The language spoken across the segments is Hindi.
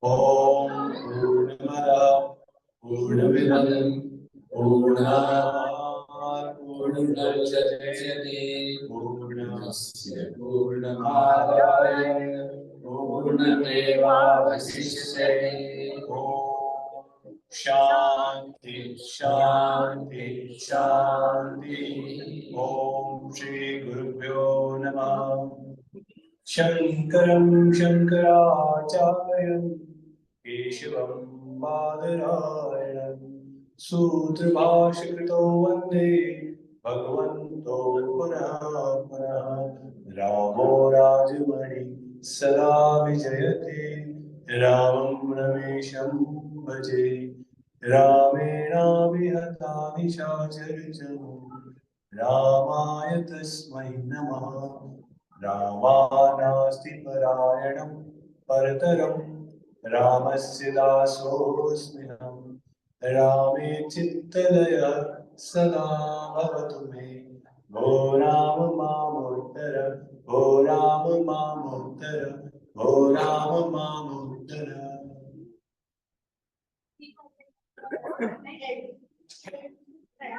ओम पूर्णमदः पूर्णमिदं पूर्णात् पूर्णमुदच्यते पूर्णस्य पूर्णमादाय पूर्णमेवावशिष्यते। ओम शांति शांति शांति। ओम श्री गुरुभ्यो नमः। शंकरं शंकराचार्यं केशवं बादरायणं सूत्रभाष्यकृतो वन्दे भगवन्तो पुनः पुनः। रामो राजमणि सदा विजयते रामं रमेशं भजे। रामेणाभिहता निशाचरजनः रामाय तस्मै नमः। रामानास्ति परायणं परतरं रामस्य दासोऽस्म्यहं। रामे चित्तलयः सदा भवतु मे। भो राम मामुत्तर भो राम मामुत्तर भो राम मामुत्तर।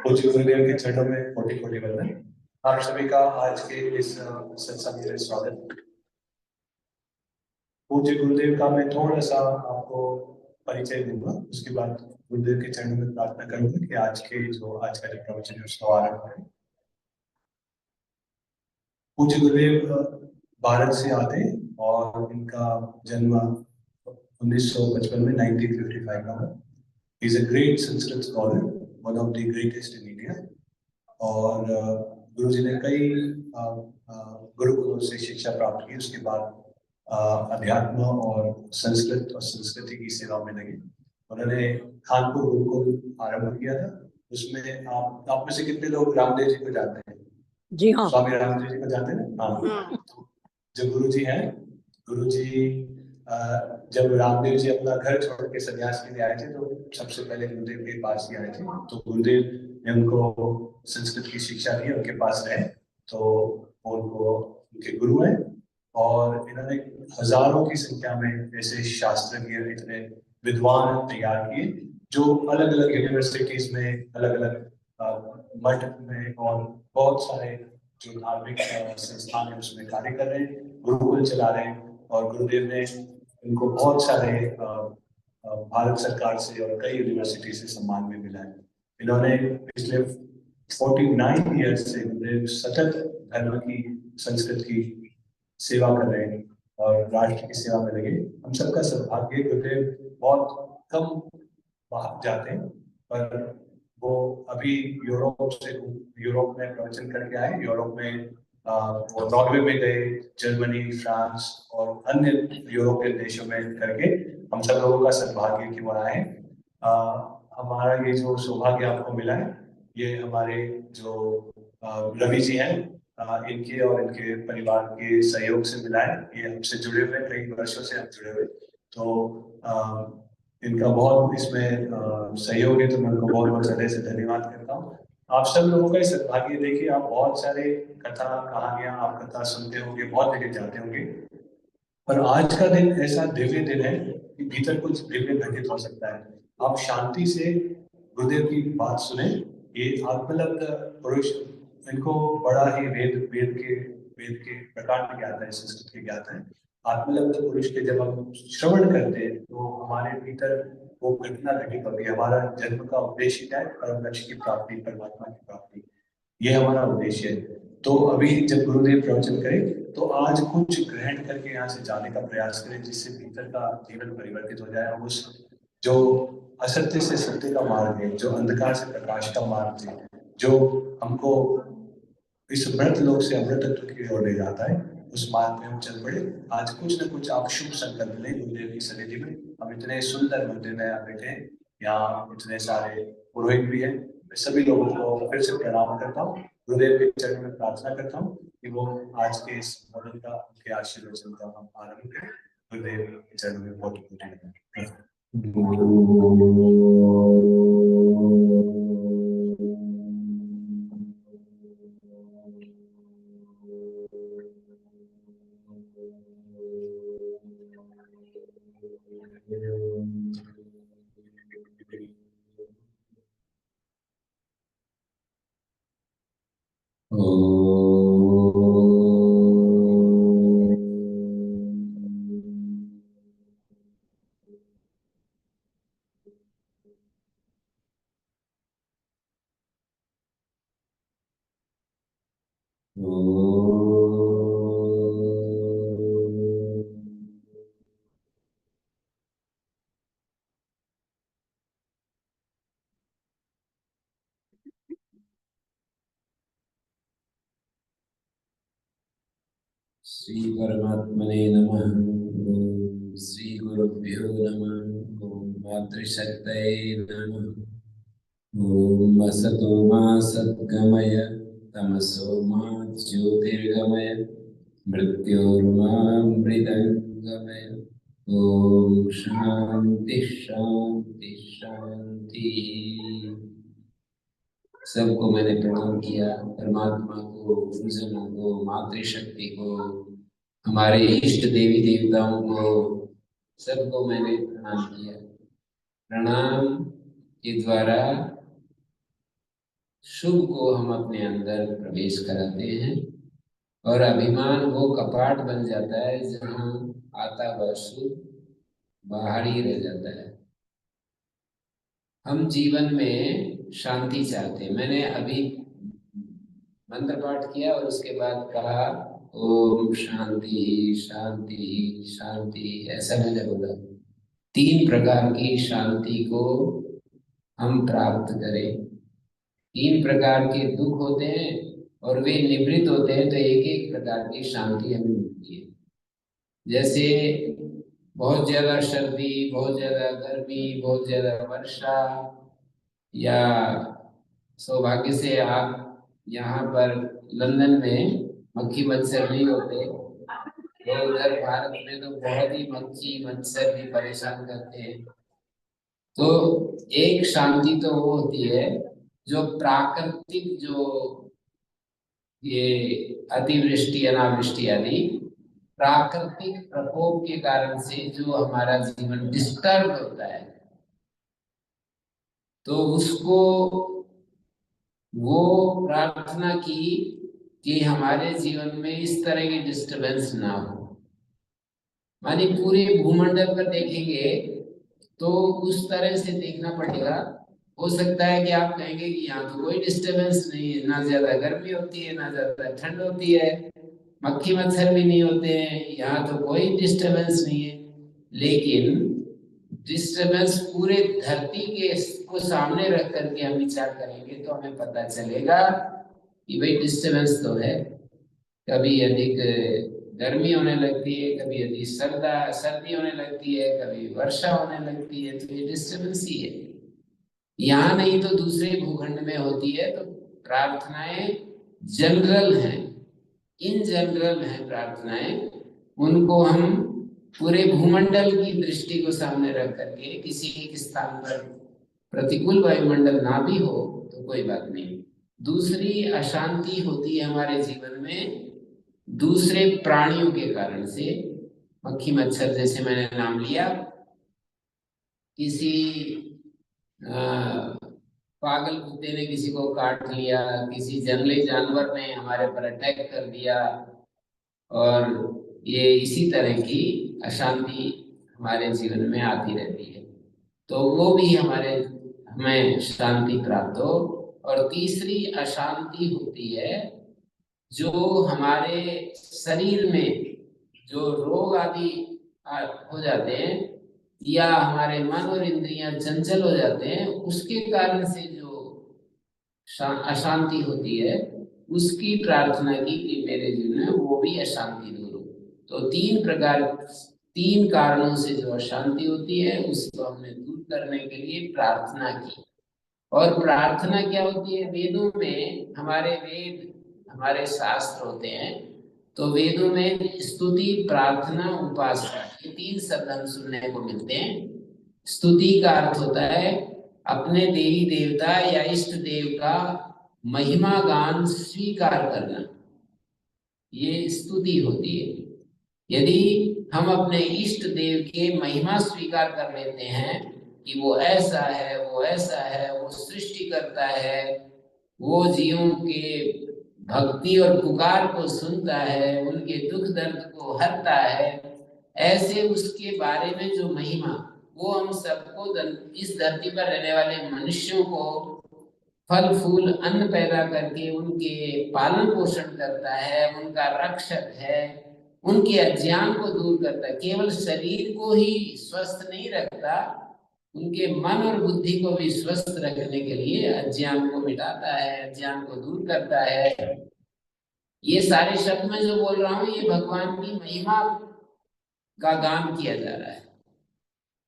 पूज्य गुरुदेव के चरणों में कोटि कोटि वंदन। आप सभी का आज के इस सत्संग में स्वागत। पूज्य गुरुदेव का मैं थोड़ा सा आपको परिचय दूंगा, उसके बाद गुरुदेव के चरणों में प्रार्थना करूंगा कि आज का जो प्रवचन है उसका आरंभ करें। पूज्य गुरुदेव भारत से आते और इनका जन्म 1955 में 1955 में हुआ। He is a great Sanskrit scholar, one of the greatest in India. और गुरुजी ने कई गुरुकुलों से शिक्षा प्राप्त की। उसके बाद अध्यात्म और संस्कृत और संस्कृति की सेवा में लगे। उन्होंने कानपुर गुरुकुल आरंभ किया था। उसमें आप में से कितने लोग रामदेव जी को जानते हैं? जी हाँ। स्वामी रामदेव जी को जानते हैं ना? हाँ। जो गुरुजी हैं, गुरुजी जब रामदेव जी अपना घर छोड़ के सन्यास के लिए आए थे तो सबसे पहले गुरुदेव के पास ही आए थे। तो गुरुदेव ने उनको संस्कृत की शिक्षा दी, उनके पास रहे, तो उनको उनके गुरु हैं। और इन्होंने हजारों की संख्या में ऐसे शास्त्रज्ञ, इतने विद्वान तैयार किए जो अलग अलग यूनिवर्सिटीज में, अलग अलग मठ में और बहुत सारे जो धार्मिक संस्थान है उसमें कार्य कर रहे हैं, गुरुकुल चला रहे हैं। और गुरुदेव ने इनको बहुत सारे भारत सरकार से और कई यूनिवर्सिटी से सम्मान भी मिला है। इन्होंने पिछले 49 ईयर्स से गुरुदेव सतत धर्म की, संस्कृत की सेवा कर रहे हैं और राष्ट्र की सेवा में लगे। हम सबका सौभाग्य, गुरुदेव बहुत कम बाहर जाते हैं, पर वो अभी यूरोप में प्रवचन करके आए। यूरोप में वो नॉर्वे में गए, जर्मनी, फ्रांस और अन्य यूरोपियन देशों में करके हम सब लोगों का सौभाग्य कि वो आए। हमारा ये जो सौभाग्य आपको मिला है, ये हमारे जो रवि जी हैं, इनके और इनके परिवार के सहयोग से मिला है। ये हमसे जुड़े हुए, कई वर्षों से हम जुड़े हुए, तो इनका बहुत इसमें सहयोग है, तो मैं उनको बहुत बहुत हृदय से धन्यवाद करता हूँ। आप सब लोगों का सद्भाग्य देखिए, आप बहुत सारे कथा कहानियां, आप कथा सुनते होंगे, बहुत जगह जाते होंगे, पर आज का दिन ऐसा दिव्य दिन है कि भीतर कुछ दिव्य घटित हो सकता है। आप शांति से गुरुदेव की बात सुने। ये आत्मलब्ध पुरुष, इनको बड़ा ही वेद के प्रकार में ज्ञात है, संस्कृत के ज्ञात है। आत्मलब्ध पुरुष के जब हम श्रवण करते हैं तो हमारे भीतर वो घटना घटित होती है। हमारा जन्म का उद्देश्य क्या है? परम लक्ष्य की प्राप्ति, परमात्मा की प्राप्ति, ये हमारा उद्देश्य है। तो अभी जब गुरुदेव प्रवचन करें तो आज कुछ ग्रहण करके यहाँ से जाने का प्रयास करें, जिससे भीतर का जीवन परिवर्तित हो जाए। और उस जो असत्य से सत्य का मार्ग है, जो अंधकार से प्रकाश का मार्ग है, जो हमको इस मृत लोक से अमृत तत्व की ओर ले जाता है, उस मार्ग पे हम चल पड़े। आज कुछ न कुछ आप शुभ संकल्प लें गुरुदेव की सन्निधि में। हम इतने सुंदर मंदिर में बैठे हैं, यहाँ इतने सारे पुरोहित भी हैं। मैं सभी लोगों को फिर से प्रणाम करता हूँ, गुरुदेव के चरणों में प्रार्थना करता हूँ कि वो आज के इस मॉडल का, उनके आशीर्वचन का हम आरंभ करें। गुरुदेव के चरणों में बहुत बहुत श्री परमात्मने नमः। ओम श्री गुरुभ्यो नमः। ओम मातृशक्तये नमः। ओम असतो मा सद्गमय तमसो मा ज्योतिर्गमय मृत्योर्मामृतंगमय। ओम शांति शांति शांति। सबको मैंने प्रणाम किया, परमात्मा को, गुरुजनों को, मातृशक्ति को, हमारे इष्ट देवी देवताओं को, सबको मैंने प्रणाम किया। प्रणाम के द्वारा शुभ को हम अपने अंदर प्रवेश कराते हैं और अभिमान वो कपाट बन जाता है जहाँ आता वह शुभ बाहर ही रह जाता है। हम जीवन में शांति चाहते हैं। मैंने अभी मंत्र पाठ किया और उसके बाद कहा ओम शांति शांति शांति, ऐसा मैंने बोला। 3 प्रकार की शांति को हम प्राप्त करें। 3 प्रकार के दुख होते हैं और वे निवृत्त होते हैं तो एक एक प्रकार की शांति हमें मिलती है। जैसे बहुत ज्यादा सर्दी, बहुत ज्यादा गर्मी, बहुत ज्यादा वर्षा, या सौभाग्य से आप यहाँ पर लंदन में मक्खी मच्छर नहीं होते, तो उधर भारत में तो बहुत ही मक्खी मच्छर भी परेशान करते हैं। तो एक शांति तो वो होती है जो प्राकृतिक, जो ये अतिवृष्टि अनावृष्टि आदि प्राकृतिक प्रकोप के कारण से जो हमारा जीवन डिस्टर्ब होता है, तो उसको वो प्रार्थना की कि हमारे जीवन में इस तरह की डिस्टरबेंस ना हो। मानी पूरे भूमंडल पर देखेंगे तो उस तरह से देखना पड़ेगा। हो सकता है कि आप कहेंगे कि यहाँ तो कोई डिस्टरबेंस नहीं है, ना ज्यादा गर्मी होती है ना ज्यादा ठंड होती है, मक्खी मच्छर भी नहीं होते हैं, यहाँ तो कोई डिस्टरबेंस नहीं है। लेकिन डिस्टरबेंस पूरे धरती के को सामने रख करके हम विचार करेंगे तो हमें पता चलेगा कि भाई डिस्टरबेंस तो है। कभी अधिक गर्मी होने लगती है, कभी अधिक सर्दी होने लगती है, कभी वर्षा होने लगती है, तो ये डिस्टरबेंस ही है। यहाँ नहीं तो दूसरे भूखंड में होती है। तो प्रार्थनाएं जनरल हैं, इन जनरल हैं प्रार्थनाएं। उनको हम पूरे भूमंडल की दृष्टि को सामने रख करके, किसी एक स्थान पर प्रतिकूल वायुमंडल ना भी हो तो कोई बात नहीं। दूसरी अशांति होती है हमारे जीवन में दूसरे प्राणियों के कारण से। मक्खी मच्छर जैसे मैंने नाम लिया, किसी पागल कुत्ते ने किसी को काट लिया, किसी जंगली जानवर ने हमारे पर अटैक कर दिया, और ये इसी तरह की अशांति हमारे जीवन में आती रहती है। तो वो भी हमें शांति प्राप्त हो। और तीसरी अशांति होती है जो हमारे शरीर में जो रोग आदि हो जाते हैं, या हमारे मन और इंद्रियां चंचल हो जाते हैं, उसके कारण से जो अशांति होती है, उसकी प्रार्थना की कि मेरे जीवन में वो भी अशांति दूर हो। तो 3 कारणों से जो अशांति होती है उसको हमने दूर करने के लिए प्रार्थना की। और प्रार्थना क्या होती है? वेदों में हमारे शास्त्र होते हैं, तो वेदों में स्तुति, प्रार्थना, उपासना, ये 3 शब्द हम सुनने को मिलते हैं। स्तुति का अर्थ होता है अपने देवी देवता या इष्ट देव का महिमा गान स्वीकार करना, ये स्तुति होती है। यदि हम अपने इष्ट देव के महिमा स्वीकार कर लेते हैं कि वो ऐसा है, वो ऐसा है, वो सृष्टि करता है, वो जीवों के भक्ति और पुकार को सुनता है, उनके दुख दर्द को हरता है, ऐसे उसके बारे में जो महिमा, वो हम सबको इस धरती पर रहने वाले मनुष्यों को फल फूल अन्न पैदा करके उनके पालन पोषण करता है, उनका रक्षक है, उनके अज्ञान को दूर करता है। केवल शरीर को ही स्वस्थ नहीं रखता, उनके मन और बुद्धि को भी स्वस्थ रखने के लिए अज्ञान को मिटाता है, अज्ञान को दूर करता है। ये सारे शब्द मैं जो बोल रहा हूँ ये भगवान की महिमा का गान किया जा रहा है।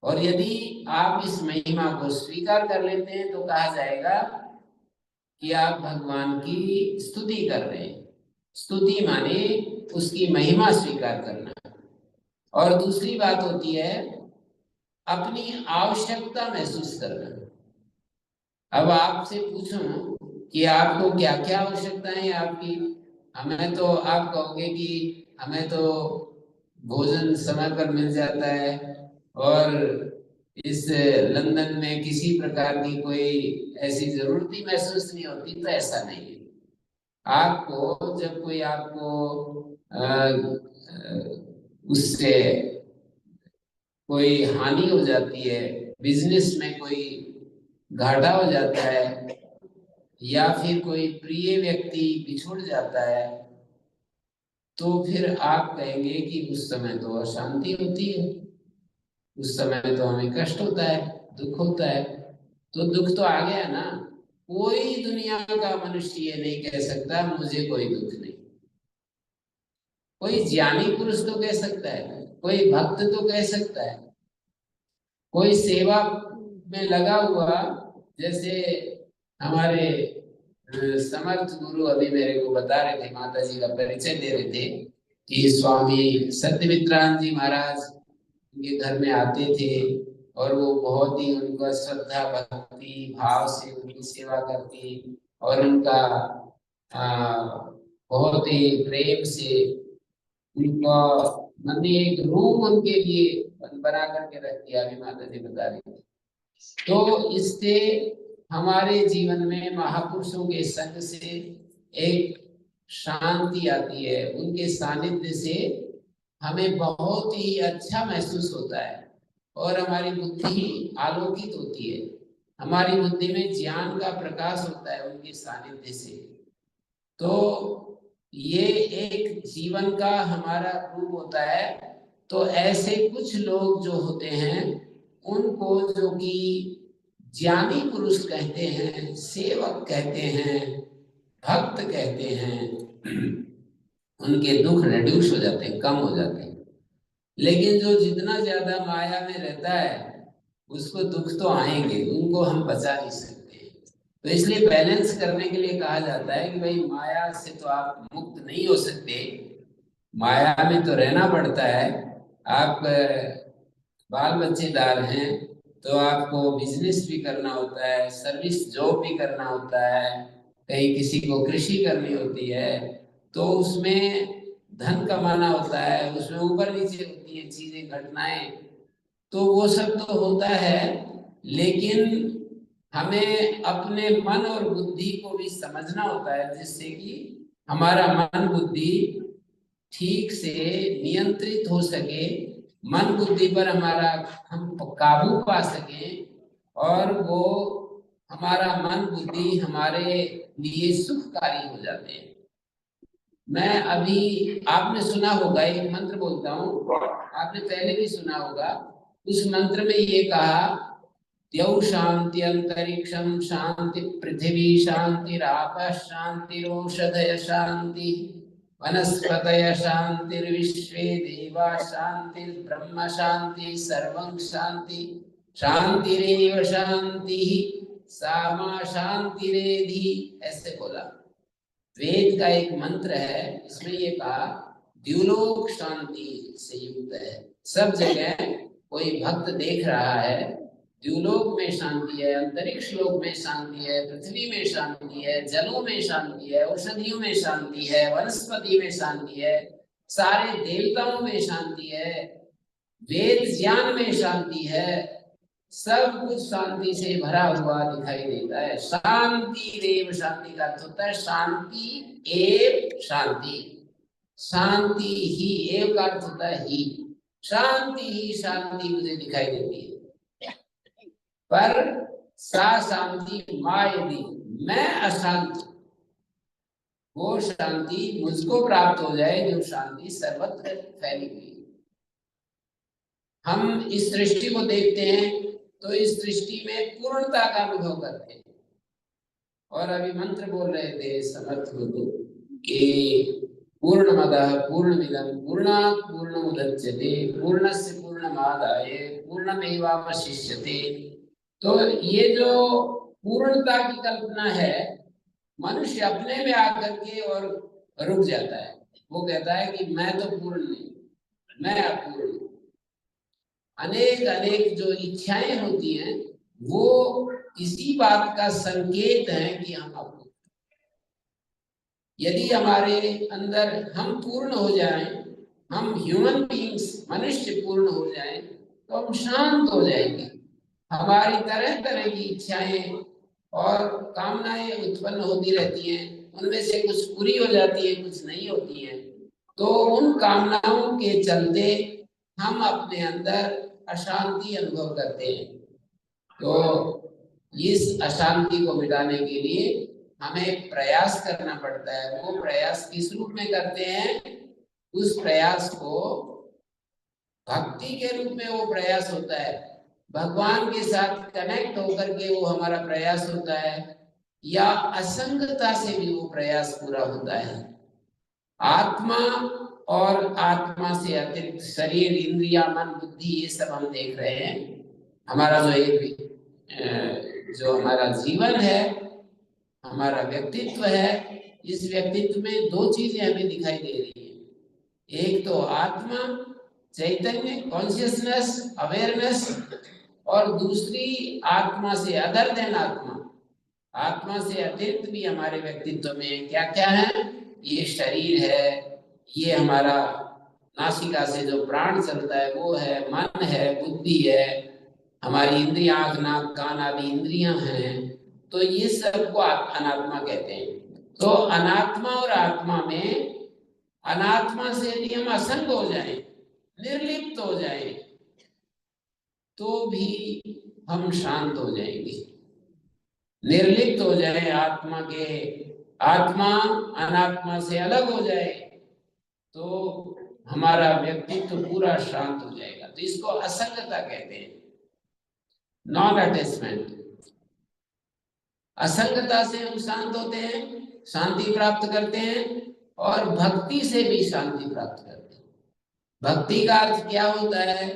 और यदि आप इस महिमा को स्वीकार कर लेते हैं तो कहा जाएगा कि आप भगवान की स्तुति कर रहे हैं। स्तुति माने उसकी महिमा स्वीकार करना। और दूसरी बात होती है अपनी आवश्यकता महसूस करना। अब आपसे पूछूं कि आपको क्या क्या आवश्यकताएं है आपकी, हमें तो आप कहोगे कि हमें तो भोजन समय पर मिल जाता है और इस लंदन में किसी प्रकार की कोई ऐसी जरूरत ही महसूस नहीं होती। तो ऐसा नहीं है। आपको जब कोई आपको उससे कोई हानि हो जाती है, बिजनेस में कोई घाटा हो जाता है, या फिर कोई प्रिय व्यक्ति बिछुड़ जाता है, तो फिर आप कहेंगे कि उस समय तो अशांति होती है, उस समय तो हमें कष्ट होता है, दुख होता है। तो दुख तो आ गया ना। कोई दुनिया का मनुष्य ये नहीं कह सकता मुझे कोई दुख नहीं। कोई ज्ञानी पुरुष तो कह सकता है, कोई भक्त तो कह सकता है, कोई सेवा में लगा हुआ, जैसे हमारे समर्थ गुरु अभी मेरे को बता रहे थे, माता जी का परिचय दे रहे थे कि स्वामी सत्यमित्रानंद जी महाराज उनके घर में आते थे और वो बहुत ही उनका श्रद्धा भक्ति भाव से उनकी सेवा करती और उनका बहुत ही प्रेम से उनका मैंने एक रूम उनके लिए बना करके रख दिया। अभी माता जी बता रही थी। तो इससे हमारे जीवन में महापुरुषों के संग से एक शांति आती है, उनके सानिध्य से हमें बहुत ही अच्छा महसूस होता है और हमारी बुद्धि आलोकित होती है, हमारी बुद्धि में ज्ञान का प्रकाश होता है उनके सानिध्य से। तो ये एक जीवन का हमारा रूप होता है। तो ऐसे कुछ लोग जो होते हैं उनको जो कि ज्ञानी पुरुष कहते हैं, सेवक कहते हैं, भक्त कहते हैं, उनके दुख रिड्यूस हो जाते हैं, कम हो जाते हैं। लेकिन जो जितना ज्यादा माया में रहता है उसको दुख तो आएंगे, उनको हम बचा नहीं सकते। तो इसलिए बैलेंस करने के लिए कहा जाता है कि भाई माया से तो आप मुक्त नहीं हो सकते, माया में तो रहना पड़ता है। आप बाल बच्चेदार हैं तो आपको बिजनेस भी करना होता है, सर्विस जॉब भी करना होता है, कहीं किसी को कृषि करनी होती है, तो उसमें धन कमाना होता है, उसमें ऊपर नीचे होती है चीजें घटनाएं। तो वो सब तो होता है, लेकिन हमें अपने मन और बुद्धि को भी समझना होता है जिससे कि हमारा मन बुद्धि ठीक से नियंत्रित हो सके, मन बुद्धि पर हमारा हम काबू पा सके और वो हमारा मन बुद्धि हमारे लिए सुखकारी हो जाते हैं। मैं अभी आपने सुना होगा एक मंत्र बोलता हूँ, आपने पहले भी सुना होगा। उस मंत्र में ये कहा द्यौ शांति अंतरिक्षम शांति पृथ्वी शांतिराप शांतिरोषधय शांति वनस्पतय शांतिर्विश्वे देवा शांतिर्ब्रह्म शांति सर्वं शांति शांतिरेव शांति सामा शांतिरेधि, ऐसे बोला। वेद का एक मंत्र है, इसमें ये कहा द्युलोक शांति से युक्त है। सब जगह कोई भक्त देख रहा है, द्युलोक में शांति है, अंतरिक्ष लोक में शांति है, पृथ्वी में शांति है, जलों में शांति है, औषधियों में शांति है, वनस्पति में शांति है, सारे देवताओं में शांति है, वेद ज्ञान में शांति है, सब कुछ शांति से भरा हुआ दिखाई देता है। शांति देव शांति का अर्थ होता है शांति एव शांति, शांति ही एव का अर्थ होता है ही, शांति ही शांति मुझे दिखाई देती है। पर सा शांति मायदी, मैं अशांत, वो शांति मुझको प्राप्त हो जाए जो शांति सर्वत्र फैली हुई। हम इस सृष्टि को देखते हैं तो इस सृष्टि में पूर्णता का अनुभव करते हैं। और अभी मंत्र बोल रहे थे समर्थ गुरु कि पूर्णमदः पूर्णमिदं पूर्णात् पूर्णमुदच्यते पूर्णस्य पूर्णमादाय पूर्णमेवावशिष्यते। तो ये जो पूर्णता की कल्पना है, मनुष्य अपने में आकर के और रुक जाता है। वो कहता है कि मैं तो पूर्ण नहीं, मैं अपूर्ण हूं। अनेक अनेक जो इच्छाएं होती हैं वो इसी बात का संकेत है कि हम अपूर्ण। यदि हमारे अंदर हम पूर्ण हो जाएं, हम ह्यूमन बीइंग्स मनुष्य पूर्ण हो जाएं, तो हम शांत हो जाएंगे। हमारी तरह तरह की इच्छाएं और कामनाएं उत्पन्न होती रहती हैं, उनमें से कुछ पूरी हो जाती है, कुछ नहीं होती है। तो उन कामनाओं के चलते हम अपने अंदर अशांति अनुभव करते हैं। तो इस अशांति को मिटाने के लिए हमें प्रयास करना पड़ता है। वो प्रयास किस रूप में करते हैं? उस प्रयास को भक्ति के रूप में वो प्रयास होता है, भगवान के साथ कनेक्ट होकर के वो हमारा प्रयास होता है, या असंगता से भी वो प्रयास पूरा होता है। आत्मा और आत्मा से अतिरिक्त शरीर, इंद्रिया, मन, बुद्धि, ये सब हम देख रहे हैं। हमारा जो जो हमारा जीवन है, हमारा व्यक्तित्व है, इस व्यक्तित्व में दो चीजें हमें दिखाई दे रही है। एक तो आत्मा, चैतन्य, कॉन्शियसनेस, अवेयरनेस, और दूसरी आत्मा से अदर देन आत्मा। आत्मा से अतिरिक्त भी हमारे व्यक्तित्व में क्या क्या है? ये शरीर है, ये हमारा नासिका से जो प्राण चलता है वो है, मन है, बुद्धि है, हमारी इंद्रियां, आँख, नाक, कान आदि इंद्रियां हैं। तो ये सब को अनात्मा कहते हैं। तो अनात्मा और आत्मा में, अनात्मा से यदि हम असंग हो जाएं, निर्लिप्त हो जाएं, तो भी हम शांत हो जाएंगे। निर्लिप्त हो जाए, आत्मा के, आत्मा अनात्मा से अलग हो जाए, तो हमारा व्यक्तित्व पूरा शांत हो जाएगा। तो इसको असंगता कहते हैं, नॉन अटैचमेंट। असंगता से हम शांत होते हैं, शांति प्राप्त करते हैं, और भक्ति से भी शांति प्राप्त करते हैं। भक्ति का अर्थ क्या होता है?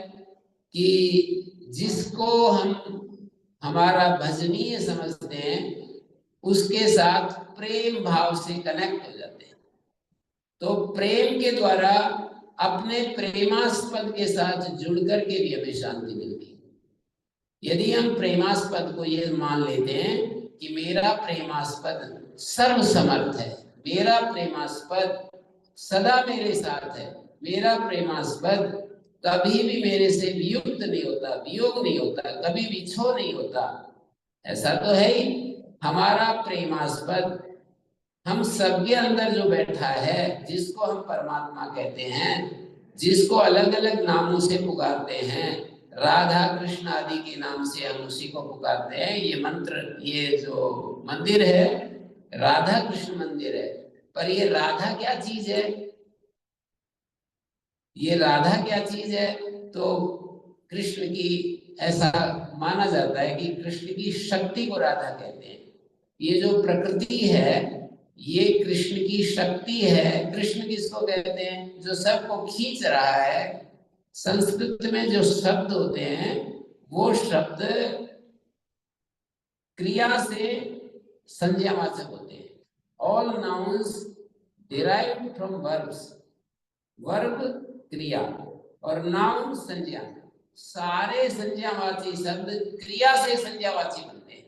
कि जिसको हम हमारा भजनीय समझते हैं, उसके साथ प्रेम भाव से कनेक्ट हो जाते हैं। तो प्रेम के द्वारा अपने प्रेमास्पद के साथ जुड़ करके भी हमें शांति मिलती है। यदि हम प्रेमास्पद को ये मान लेते हैं कि मेरा प्रेमास्पद सर्वसमर्थ है, मेरा प्रेमास्पद सदा मेरे साथ है, मेरा प्रेमास्पद कभी भी मेरे से वियुक्त नहीं होता, वियोग नहीं होता, कभी विछोह नहीं होता, ऐसा तो है ही। हमारा प्रेमास्पद हम सबके अंदर जो बैठा है, जिसको हम परमात्मा कहते हैं, जिसको अलग अलग नामों से पुकारते हैं, राधा कृष्ण आदि के नाम से हम उसी को पुकारते हैं। ये मंत्र, ये जो मंदिर है, राधा कृष्ण मंदिर है। पर ये राधा क्या चीज है? ये राधा क्या चीज है? तो कृष्ण की, ऐसा माना जाता है कि कृष्ण की शक्ति को राधा कहते हैं। ये जो प्रकृति है, ये कृष्ण की शक्ति है। कृष्ण किसको कहते हैं? जो सबको खींच रहा है। संस्कृत में जो शब्द होते हैं, वो शब्द क्रिया से संज्ञावाचक होते हैं। All nouns derived from verbs. Verb क्रिया और नाउन संज्ञा, सारे संज्ञावाची शब्द क्रिया से संज्ञावाची बनते हैं।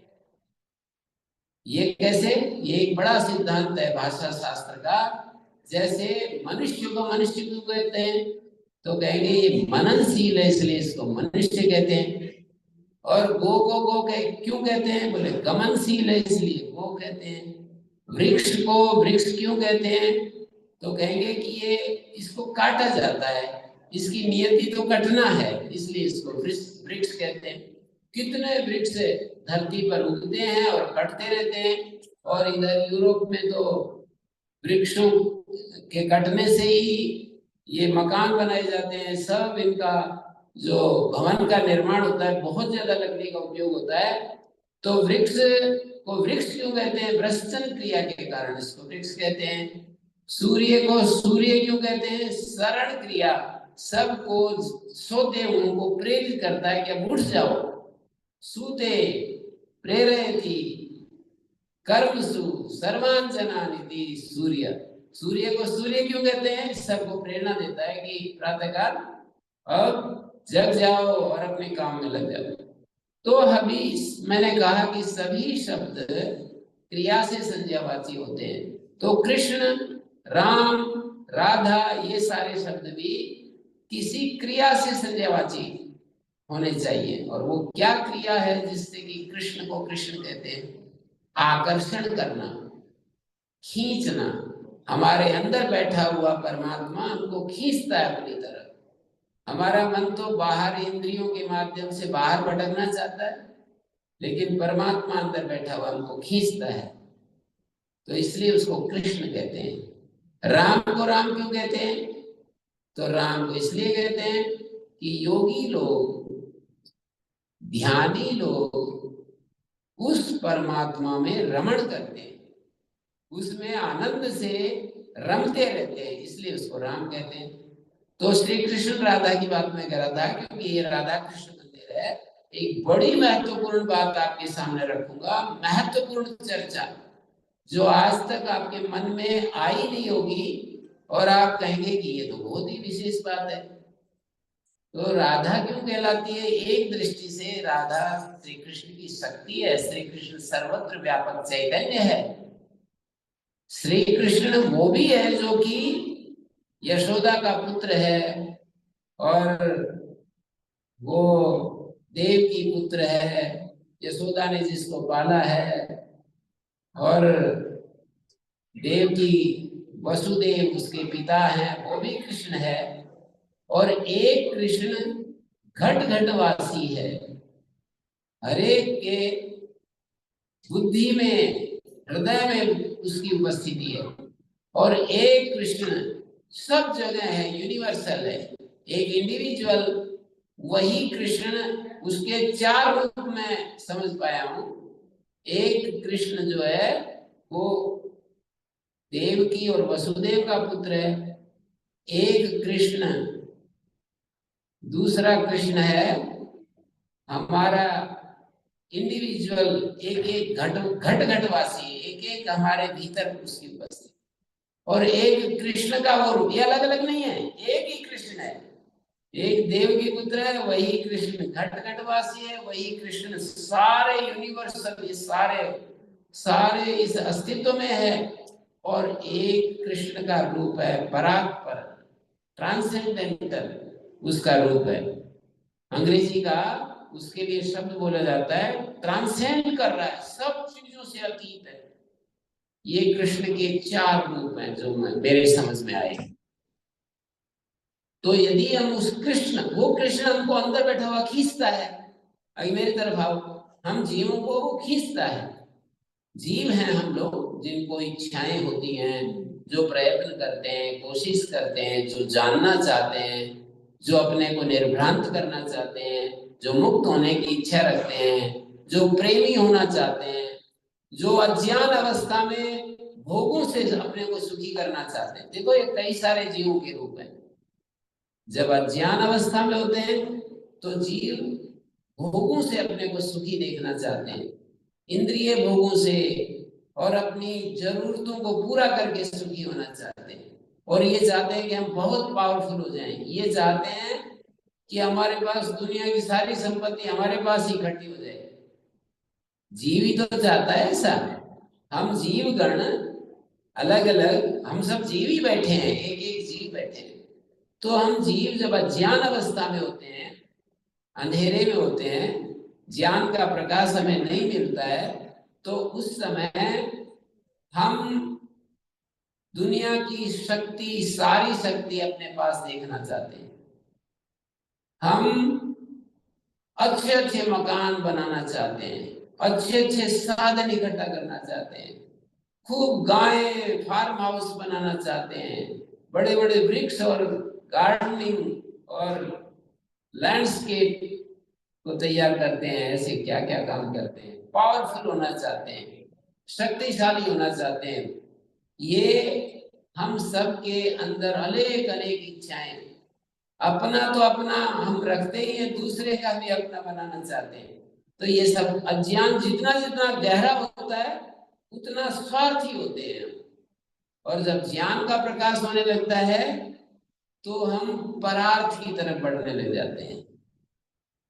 ये कैसे? ये एक बड़ा सिद्धांत है भाषा शास्त्र का। जैसे मनुष्य को मनुष्य क्यों कहते हैं? तो कहेंगे ये मननशील है, इसलिए इसको मनुष्य कहते हैं। और गो को गो क्यों कहते हैं? बोले गमनशील है, इसलिए गो कहते हैं। वृक्ष को वृक्ष क्यों कहते हैं? तो कहेंगे कि ये इसको काटा जाता है, इसकी नियति तो कटना है, इसलिए इसको वृक्ष कहते हैं। कितने वृक्ष धरती पर उगते हैं और कटते रहते हैं। और इधर यूरोप में तो वृक्षों के कटने से ही ये मकान बनाए जाते हैं। सब इनका जो भवन का निर्माण होता है, बहुत ज्यादा लकड़ी का उपयोग होता है। तो वृक्ष को वृक्ष क्यों कहते हैं? वृक्षन क्रिया के कारण इसको वृक्ष कहते हैं। सूर्य को सूर्य क्यों कहते हैं? शरण क्रिया, सबको सोते उनको प्रेरित करता है कि अब उठ जाओ। सूते प्रेरयति कर्मसु सर्वान् जनानिति सूर्य। सूर्य को सूर्य क्यों कहते हैं? सबको प्रेरणा देता है कि प्रातःकाल अब जग जाओ और अपने काम में लग जाओ। तो अभी मैंने कहा कि सभी शब्द क्रिया से संज्ञावाची होते हैं। तो कृष्ण, राम, राधा, ये सारे शब्द भी किसी क्रिया से संज्ञावाची होने चाहिए। और वो क्या क्रिया है जिससे कि कृष्ण को कृष्ण कहते हैं? आकर्षण करना, खींचना। हमारे अंदर बैठा हुआ परमात्मा हमको खींचता है अपनी तरफ। हमारा मन तो बाहर इंद्रियों के माध्यम से बाहर भटकना चाहता है, लेकिन परमात्मा अंदर बैठा हुआ हमको खींचता है, तो इसलिए उसको कृष्ण कहते हैं। राम को राम क्यों कहते हैं? तो राम को इसलिए कहते हैं कि योगी लोग, ध्यानी लोग उस परमात्मा में रमण करते हैं, उसमें आनंद से रमते रहते हैं, इसलिए उसको राम कहते हैं। तो श्री कृष्ण राधा की बात मैं कर रहा था, क्योंकि ये राधा कृष्ण मंदिर है। एक बड़ी महत्वपूर्ण बात आपके सामने रखूंगा, महत्वपूर्ण चर्चा जो आज तक आपके मन में आई नहीं होगी, और आप कहेंगे कि ये तो बहुत ही विशेष बात है। तो राधा क्यों कहलाती है? एक दृष्टि से राधा श्री कृष्ण की शक्ति है। श्री कृष्ण सर्वत्र व्यापक चैतन्य है। श्री कृष्ण वो भी है जो कि यशोदा का पुत्र है, और वो देव की पुत्र है, यशोदा ने जिसको पाला है। और देव की वसुदेव उसके पिता हैं, वो भी कृष्ण है। और एक कृष्ण घट घटवासी है, हरेक के बुद्धि में, हृदय में उसकी उपस्थिति है। और एक कृष्ण सब जगह है, यूनिवर्सल है, एक इंडिविजुअल। वही कृष्ण, उसके चार रूप में समझ पाया हूं। एक कृष्ण जो है वो देवकी और वसुदेव का पुत्र है। एक कृष्ण, दूसरा कृष्ण है हमारा इंडिविजुअल, एक एक घट घटवासी, एक एक हमारे भीतर उसकी उपस्थिति। और एक कृष्ण का वो रूप, ये अलग अलग नहीं है, एक ही कृष्ण है। एक देव की पुत्र है, वही कृष्ण घट घटवासी है, वही कृष्ण सारे यूनिवर्सल, सारे सारे इस अस्तित्व में है। और एक कृष्ण का रूप है परात्पर, ट्रांसेंडेंटल, उसका रूप है। अंग्रेजी का उसके लिए शब्द बोला जाता है ट्रांसेंड कर रहा है, सब चीजों से अतीत है। ये कृष्ण के चार रूप हैं जो मेरे समझ में आए। तो यदि हम उस कृष्ण, वो कृष्ण हमको अंदर बैठा हुआ खींचता है, अभी मेरी तरफ आओ, हम जीवों को वो खींचता है। जीव हैं हम लोग, जिनको इच्छाएं होती हैं, जो प्रयत्न करते हैं, कोशिश करते हैं, जो जानना चाहते हैं, जो अपने को निर्भ्रांत करना चाहते हैं, जो मुक्त होने की इच्छा रखते हैं, जो प्रेमी होना चाहते हैं, जो अज्ञान अवस्था में भोगों से अपने को सुखी करना चाहते हैं। देखो ये कई सारे जीवों के रूप हैं। जब अज्ञान अवस्था में होते हैं तो जीव भोगों से अपने को सुखी देखना चाहते हैं, इंद्रिय भोगों से, और अपनी जरूरतों को पूरा करके सुखी होना चाहते हैं। और ये चाहते हैं कि हम बहुत पावरफुल हो जाएं, ये चाहते हैं कि हमारे पास दुनिया की सारी संपत्ति हमारे पास ही इकट्ठी हो जाए। जीव ही तो चाहता है ऐसा। हम जीव गण अलग अलग, हम सब जीव ही बैठे हैं, एक एक जीव बैठे हैं। तो हम जीव जब अज्ञान अवस्था में होते हैं, अंधेरे में होते हैं, ज्ञान का प्रकाश हमें नहीं मिलता है, तो उस समय हम दुनिया की शक्ति, सारी शक्ति अपने पास देखना चाहते हैं। हम अच्छे अच्छे मकान बनाना चाहते हैं, अच्छे अच्छे साधन इकट्ठा करना चाहते हैं, खूब गाय फार्म हाउस बनाना चाहते हैं, बड़े बड़े वृक्ष और गार्डनिंग और लैंडस्केप को तैयार करते हैं। ऐसे क्या क्या काम करते हैं, पावरफुल होना चाहते हैं, शक्तिशाली होना चाहते हैं। ये हम सबके अंदर अनेक अनेक इच्छाएं, अपना तो अपना हम रखते ही हैं, दूसरे का भी अपना बनाना चाहते हैं। तो ये सब अज्ञान जितना जितना गहरा होता है उतना स्वार्थी होते हैं। और जब ज्ञान का प्रकाश होने लगता है तो हम परार्थ की तरफ बढ़ने लग जाते हैं।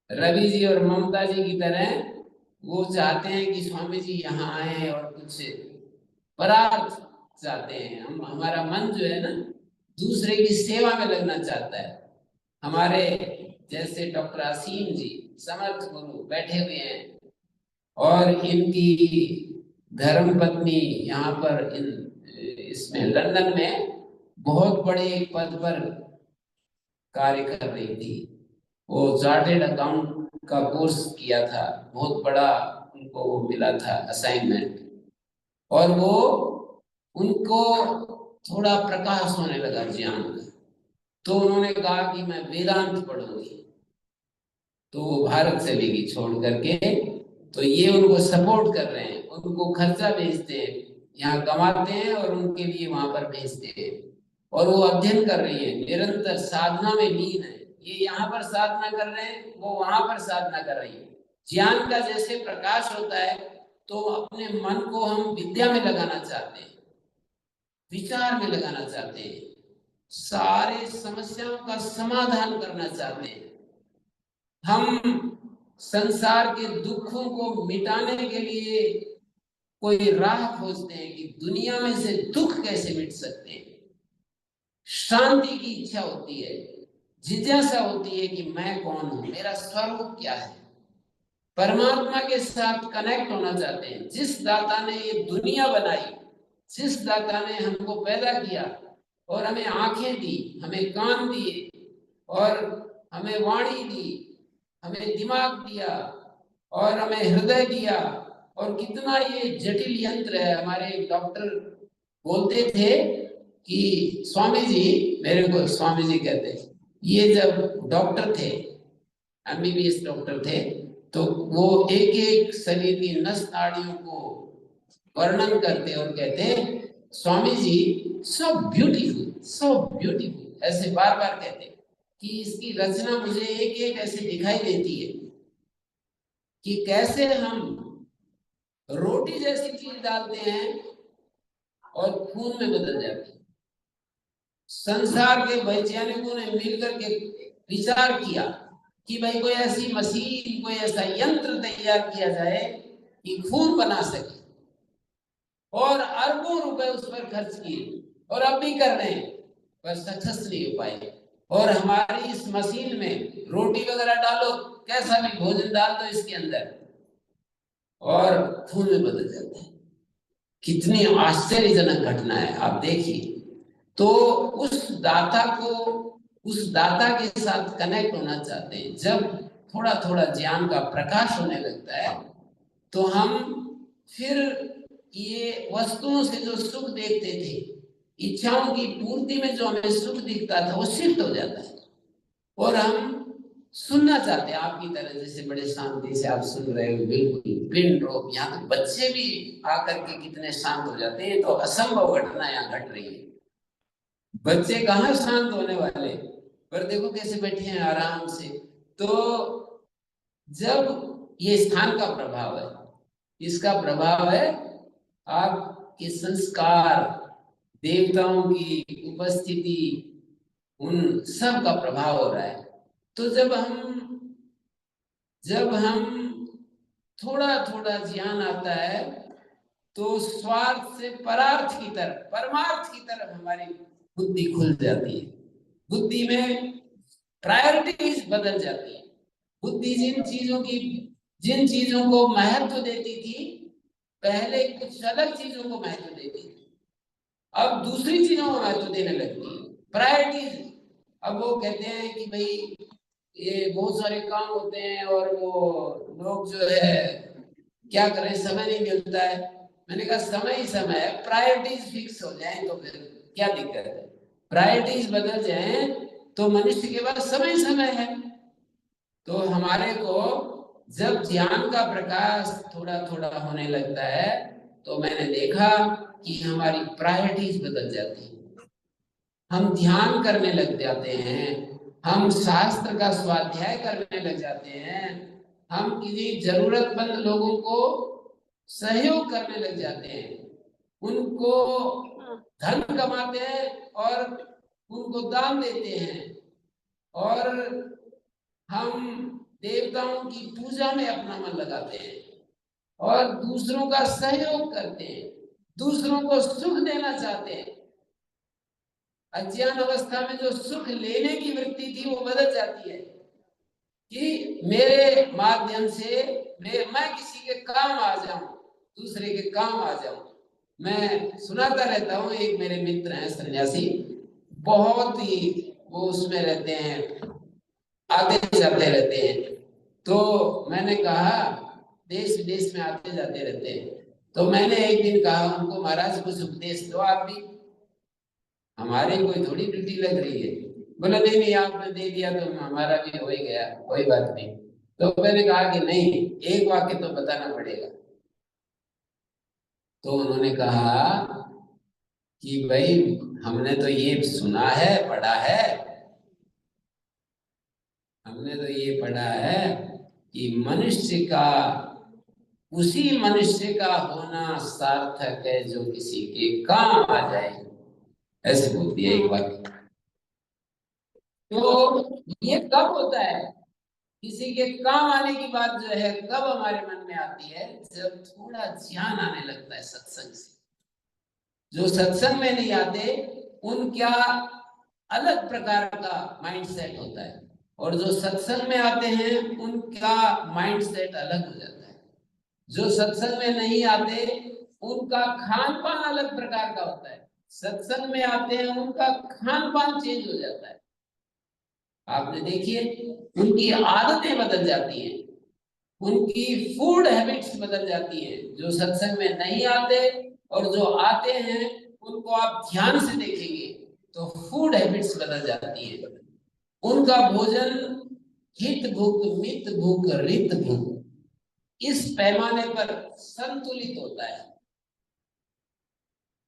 रवि जी और ममता जी की तरह वो चाहते हैं कि स्वामी जी यहाँ आए और कुछ परार्थ चाहते हैं। हम हमारा मन जो है ना दूसरे की सेवा में लगना चाहता है। हमारे जैसे डॉक्टर असीम जी समर्थ गुरु बैठे हुए हैं और इनकी धर्म पत्नी यहाँ पर इसमें लंदन में बहुत बड़े एक पद पर कार्य कर रही थी। वो चार्टेड अकाउंट का कोर्स किया था, बहुत बड़ा उनको वो मिला था असाइनमेंट। और वो उनको थोड़ा प्रकाश होने लगा ज्ञान का, तो उन्होंने कहा कि मैं वेदांत पढ़ूंगी। तो वो भारत चलेगी छोड़ करके। तो ये उनको सपोर्ट कर रहे हैं, उनको खर्चा भेजते हैं, यहाँ कमाते हैं और उनके लिए वहां पर भेजते हैं। और वो अध्ययन कर रही है, निरंतर साधना में लीन है। ये यहाँ पर साधना कर रहे हैं, वो वहां पर साधना कर रही है। ज्ञान का जैसे प्रकाश होता है तो अपने मन को हम विद्या में लगाना चाहते हैं, विचार में लगाना चाहते हैं, सारे समस्याओं का समाधान करना चाहते हैं। हम संसार के दुखों को मिटाने के लिए कोई राह खोजते हैं कि दुनिया में से दुख कैसे मिट सकते हैं। शांति की इच्छा होती है, जिज्ञासा होती है कि मैं कौन हूं, मेरा स्वरूप क्या है। परमात्मा के साथ कनेक्ट होना चाहते हैं। जिस दाता ने ये दुनिया बनाई, जिस दाता ने हमको पैदा किया और हमें आंखें दी, हमें कान दिए और हमें वाणी दी, हमें दिमाग दिया और हमें हृदय दिया, और कितना ये जटिल यंत्र है। हमारे एक डॉक्टर बोलते थे कि स्वामी जी, मेरे को स्वामी जी कहते, ये जब डॉक्टर थे, एमबीबीएस डॉक्टर थे, तो वो एक एक शरीर की नस नाड़ियों को वर्णन करते और कहते Swami ji so beautiful, so beautiful, ऐसे बार बार कहते कि इसकी रचना मुझे एक एक ऐसे दिखाई देती है कि कैसे हम रोटी जैसी चीज डालते हैं और खून में बदल जाती है। संसार के वैज्ञानिकों ने मिलकर के विचार किया कि भाई कोई ऐसी मशीन, कोई ऐसा यंत्र तैयार किया जाए कि खून बना सके, और अरबों रुपए उस पर खर्च किए और अब भी कर रहे हैं, पर सक्सेस नहीं हो पाए। और हमारी इस मशीन में रोटी वगैरह डालो, कैसा भी भोजन डाल दो इसके अंदर, और खून में बदल जाता है। कितनी आश्चर्यजनक घटना है, आप देखिए। तो उस दाता के साथ कनेक्ट होना चाहते हैं। जब थोड़ा थोड़ा ज्ञान का प्रकाश होने लगता है तो हम फिर ये वस्तुओं से जो सुख देखते थे, इच्छाओं की पूर्ति में जो हमें सुख दिखता था, वो शिफ्ट हो जाता है और हम सुनना चाहते हैं आपकी तरह, जैसे बड़े शांति से आप सुन रहे हो, बिल्कुल पिन ड्रॉप। यहाँ तो बच्चे भी आकर के कितने शांत हो जाते हैं। तो असंभव घटना यहाँ घट रही है। बच्चे कहाँ शांत होने वाले, पर देखो कैसे बैठे हैं आराम से। तो जब ये स्थान का प्रभाव है, इसका प्रभाव है आपके संस्कार, देवताओं की उपस्थिति, उन सब का प्रभाव हो रहा है। तो जब हम थोड़ा थोड़ा ज्ञान आता है तो स्वार्थ से परार्थ की तरफ, परमार्थ की तरफ हमारी बुद्धि खुल जाती है। बुद्धि में प्रायोरिटीज बदल जाती है। बुद्धि जिन चीजों को महत्व देती थी पहले, कुछ अलग चीजों को महत्व देती थी, अब दूसरी चीजों को महत्व देने लगती है। प्रायोरिटीज। अब वो कहते हैं कि भाई ये बहुत सारे काम होते हैं और वो लोग जो है क्या करें, समय नहीं मिलता है। मैंने कहा समय ही समय है, प्रायोरिटीज फिक्स हो जाए तो फिर क्या दिक्कत है। प्रायोरिटीज बदल जाए तो मनुष्य के पास समय समय है। तो हमारे को जब ज्ञान का प्रकाश थोड़ा थोड़ा होने लगता है तो मैंने देखा कि हमारी प्रायोरिटीज बदल जाती है। हम ध्यान करने लग जाते हैं, हम शास्त्र का स्वाध्याय करने लग जाते हैं, हम किसी जरूरतमंद लोगों को सहयोग करने लग जाते हैं, उनको धन कमाते हैं और उनको दान देते हैं, और हम देवताओं की पूजा में अपना मन लगाते हैं और दूसरों का सहयोग करते हैं, दूसरों को सुख देना चाहते हैं। अज्ञान अवस्था में जो सुख लेने की वृत्ति थी वो बदल जाती है कि मेरे माध्यम से मैं किसी के काम आ जाऊं, दूसरे के काम आ जाऊं। मैं सुनाता रहता हूँ, एक मेरे मित्र हैं सन्यासी, बहुत ही वो उसमें रहते हैं, आते जाते रहते हैं। तो मैंने कहा देश विदेश में आते जाते रहते हैं, तो मैंने एक दिन कहा उनको, महाराज कुछ उपदेश दो, आप भी, हमारी कोई थोड़ी ड्यूटी लग रही है। बोला नहीं नहीं, आपने दे दिया तो हमारा भी हो ही गया, कोई बात नहीं। तो मैंने कहा कि नहीं, एक वाक्य तो बताना पड़ेगा। तो उन्होंने कहा कि भाई हमने तो ये सुना है, पढ़ा है, हमने तो ये पढ़ा है कि मनुष्य का, उसी मनुष्य का होना सार्थक है जो किसी के काम आ जाए। ऐसे बोल दिया एक वाक्य। तो ये कब होता है, किसी के काम आने की बात जो है कब हमारे मन में आती है, जब थोड़ा ज्ञान आने लगता है सत्संग से। जो सत्संग में नहीं आते उनका अलग प्रकार का माइंड सेट होता है, और जो सत्संग में आते हैं उनका माइंड सेट अलग हो जाता है। जो सत्संग में नहीं आते उनका खान पान अलग प्रकार का होता है, सत्संग में आते हैं उनका खान पान चेंज हो जाता है। आपने देखिए उनकी आदतें बदल जाती हैं, उनकी फूड हैबिट्स बदल जाती हैं। जो सत्संग में नहीं आते और जो आते हैं उनको आप ध्यान से देखेंगे तो फूड हैबिट्स बदल जाती है। उनका भोजन हित भूख, मित भूख, रित भूख, इस पैमाने पर संतुलित होता है।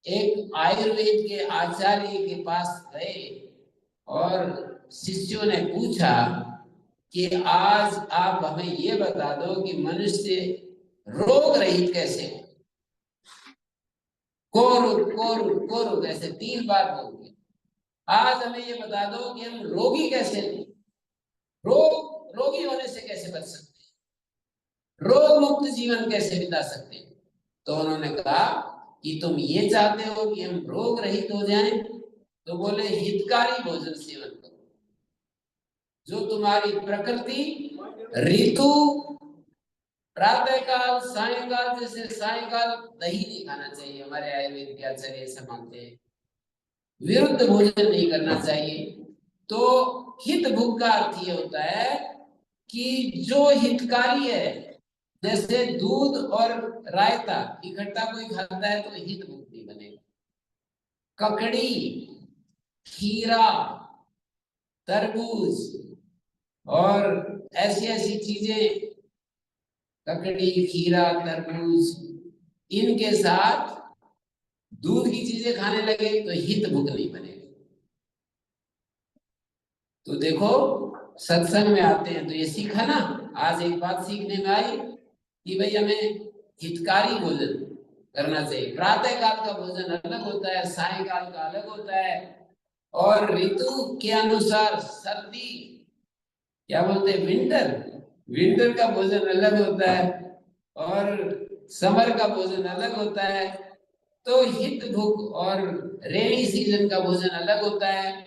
एक आयुर्वेद के आचार्य के पास गए और शिष्यों ने पूछा कि आज आप हमें ये बता दो कि मनुष्य रोग रहित कैसे हो। कोरु कोरु कोरु कैसे 3 बार बोल दिया। आज हमें ये बता दो कि हम रोगी कैसे नहीं, रोगी होने से कैसे बच सकते हैं, रोग मुक्त जीवन कैसे बिता सकते हैं। तो उन्होंने कहा कि तुम ये चाहते हो कि हम रोग रहित हो जाएं, तो बोले हितकारी भोजन सेवन करो। जो तुम्हारी प्रकृति, ऋतु, प्रातः काल, सायंकाल, जैसे सायंकाल दही नहीं खाना चाहिए, हमारे आयुर्वेद के आचार्य ऐसा मानते हैं, विरुद्ध भोजन नहीं करना चाहिए। तो हित भूख का अर्थ ये होता है कि जो हितकारी है, जैसे दूध और रायता इकट्ठा कोई खाता है तो हित भूख नहीं बनेगा। ककड़ी, खीरा, तरबूज और ऐसी ऐसी चीजें, ककड़ी, खीरा, तरबूज, इनके साथ दूध की चीजें खाने लगे तो हित भूख नहीं बनेगी। तो देखो सत्संग में आते हैं तो ये सीखा ना, आज एक बात सीखने में आई कि भाई हमें हितकारी भोजन करना चाहिए। प्रातः काल का भोजन अलग होता है, सायंकाल का अलग होता है, और ऋतु के अनुसार सर्दी, क्या बोलते हैं, विंटर का भोजन अलग होता है और समर का भोजन अलग होता है। तो हित भूख और रेनी सीजन का भोजन अलग होता है।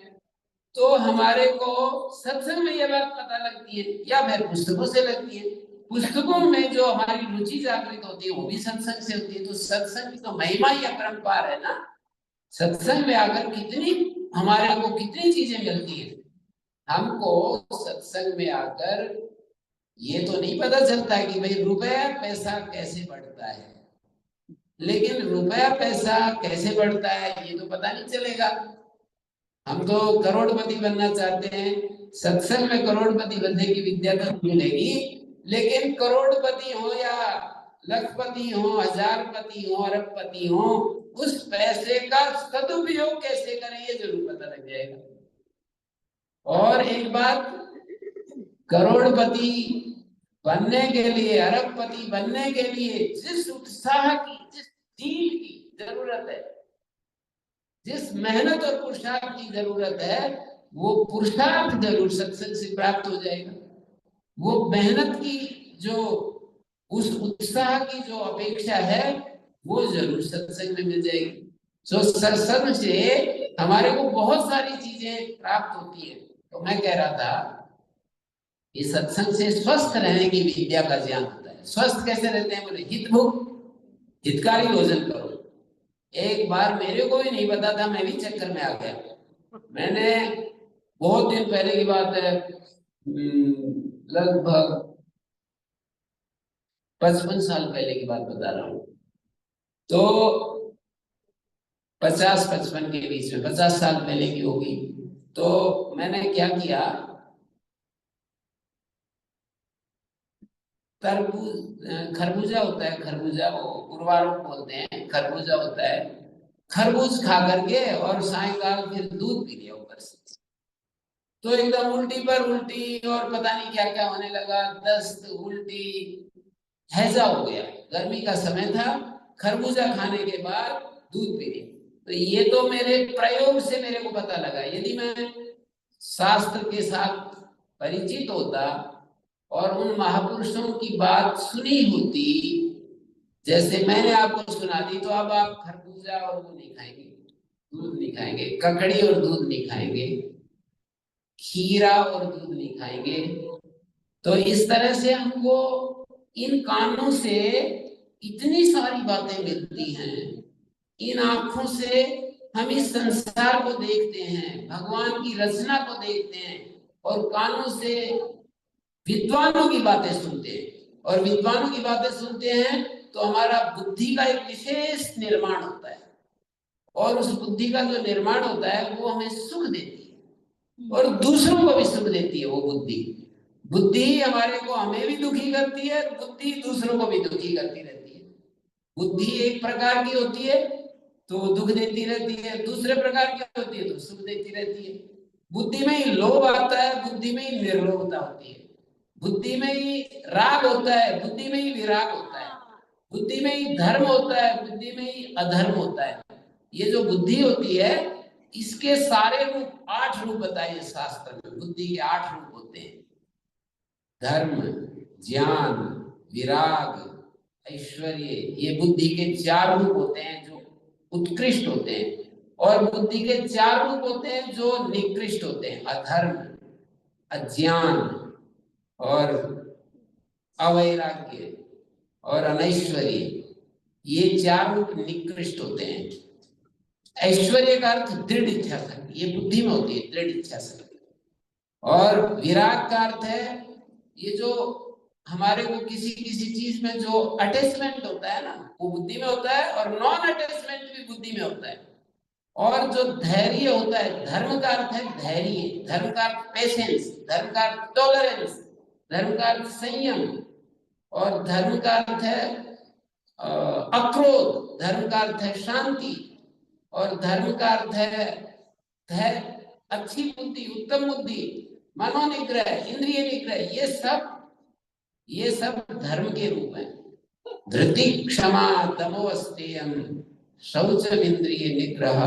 तो हमारे को सत्संग में यह बात पता लगती है या फिर पुस्तकों से लगती है। पुस्तकों में जो हमारी रुचि जागृत होती है वो भी सत्संग से होती है। तो सत्संग की तो महिमा या परंपरा है ना। सत्संग में आकर कितनी हमारे को कितनी चीजें मिलती है। हमको सत्संग में आकर ये तो नहीं पता चलता है कि भाई रुपया पैसा कैसे बढ़ता है, लेकिन रुपया पैसा कैसे बढ़ता है ये तो पता नहीं चलेगा। हम तो करोड़पति बनना चाहते हैं, सत्संग में करोड़पति बनने की विद्या तो मिलेगी, लेकिन करोड़पति हो या लखपति हो, हजारपति हो, अरबपति हो, उस पैसे का सदुपयोग कैसे करें ये जरूर पता लग जाएगा। और एक बात, करोड़पति बनने के लिए, अरबपति बनने के लिए जिस उत्साह की, जिस जील की जरूरत है, जिस मेहनत और पुरुषार्थ की जरूरत है, वो पुरुषार्थ जरूर सत्संग से प्राप्त हो जाएगा। वो मेहनत की जो, उस उत्साह की जो अपेक्षा है, वो जरूर सत्संग में मिल जाएगी। तो सत्संग से हमारे को बहुत सारी चीजें प्राप्त होती है। तो मैं कह रहा था कि सत्संग से स्वस्थ रहने की विद्या का ज्ञान होता है। स्वस्थ कैसे रहते हैं? बोले हितभुक, हितकारी भोजन करो। एक बार मेरे को भी नहीं पता था, मैं भी चक्कर में आ गया। मैंने बहुत दिन पहले की बात है, लगभग 55 साल पहले की बात बता रहा हूँ। तो 50-55 के बीच में, 50 साल पहले की होगी। तो मैंने क्या किया, तरबूज, खरबूजा होता है, खरबूजा वो उर्वारुक बोलते हैं, खरबूजा होता है, खरबूज खा करके और सायंकाल फिर दूध पी लिया ऊपर से। तो एकदम उल्टी पर उल्टी और पता नहीं क्या क्या होने लगा, दस्त, उल्टी, हैजा हो गया। गर्मी का समय था, खरबूजा खाने के बाद दूध पी लिया। तो ये तो मेरे प्रयोग से मेरे को पता लगा। यदि मैं शास्त्र के साथ परिचित होता और उन महापुरुषों की बात सुनी होती, जैसे मैंने आपको सुना दी, तो अब आप खरबूजा और वो नहीं खाएंगे, दूध नहीं खाएंगे, ककड़ी और दूध नहीं खाएंगे, खीरा और दूध नहीं खाएंगे। तो इस तरह से हमको इन कानों से इतनी सारी बातें मिलती हैं, इन आंखों से हम इस संसार को देखते हैं, भगवान की रचना को देखते हैं, और कानों से विद्वानों की बातें सुनते हैं। और विद्वानों की बातें सुनते हैं तो हमारा बुद्धि का एक विशेष निर्माण होता है, और उस बुद्धि का जो निर्माण होता है वो हमें सुख देती है और दूसरों को भी सुख देती है। वो बुद्धि, बुद्धि हमारे को, हमें भी दुखी करती है, बुद्धि दूसरों को भी दुखी करती रहती है। बुद्धि एक प्रकार की होती है तो दुख देती रहती है, दूसरे प्रकार की होती है तो सुख देती रहती है। बुद्धि में ही लोभ आता है, बुद्धि में ही निर्लोभता होती है, बुद्धि में ही राग होता है, बुद्धि में ही विराग होता है, बुद्धि में ही धर्म होता है, बुद्धि में ही अधर्म होता है। ये जो बुद्धि होती है, इसके सारे रूप, 8 रूप बताए शास्त्र में। बुद्धि के 8 रूप होते हैं, धर्म, ज्ञान, विराग, ऐश्वर्य। ये बुद्धि के 4 रूप होते हैं जो उत्कृष्ट होते हैं, और बुद्धि के 4 रूप होते हैं जो निकृष्ट होते हैं, अधर्म, अज्ञान और अवैराग्य और अनैश्वर्य। ये 4 रूप निकृष्ट होते हैं। ऐश्वर्य का अर्थ दृढ़ इच्छा शक्ति, ये बुद्धि में होती है, दृढ़ इच्छा शक्ति। और विराग का अर्थ है ये जो हमारे को किसी किसी चीज में जो अटैचमेंट होता है ना, वो बुद्धि में होता है, और नॉन अटैचमेंट भी बुद्धि में होता है। और जो धैर्य होता है, धर्म का अर्थ है धैर्य, धर्म का अर्थ पेशेंस, धर्म का अर्थ टॉलरेंस, धर्म का अर्थ संयम, और धर्म का अर्थ है अक्रोध, धर्म का अर्थ है शांति, और धर्म का अर्थ है धैर्य, अच्छी बुद्धि, उत्तम बुद्धि, मनोनिग्रह, इंद्रिय निग्रह। ये सब धर्म के रूप हैं। धृति, क्षमा, तमोस्तेयम, शौचम, इंद्रिय निग्रह,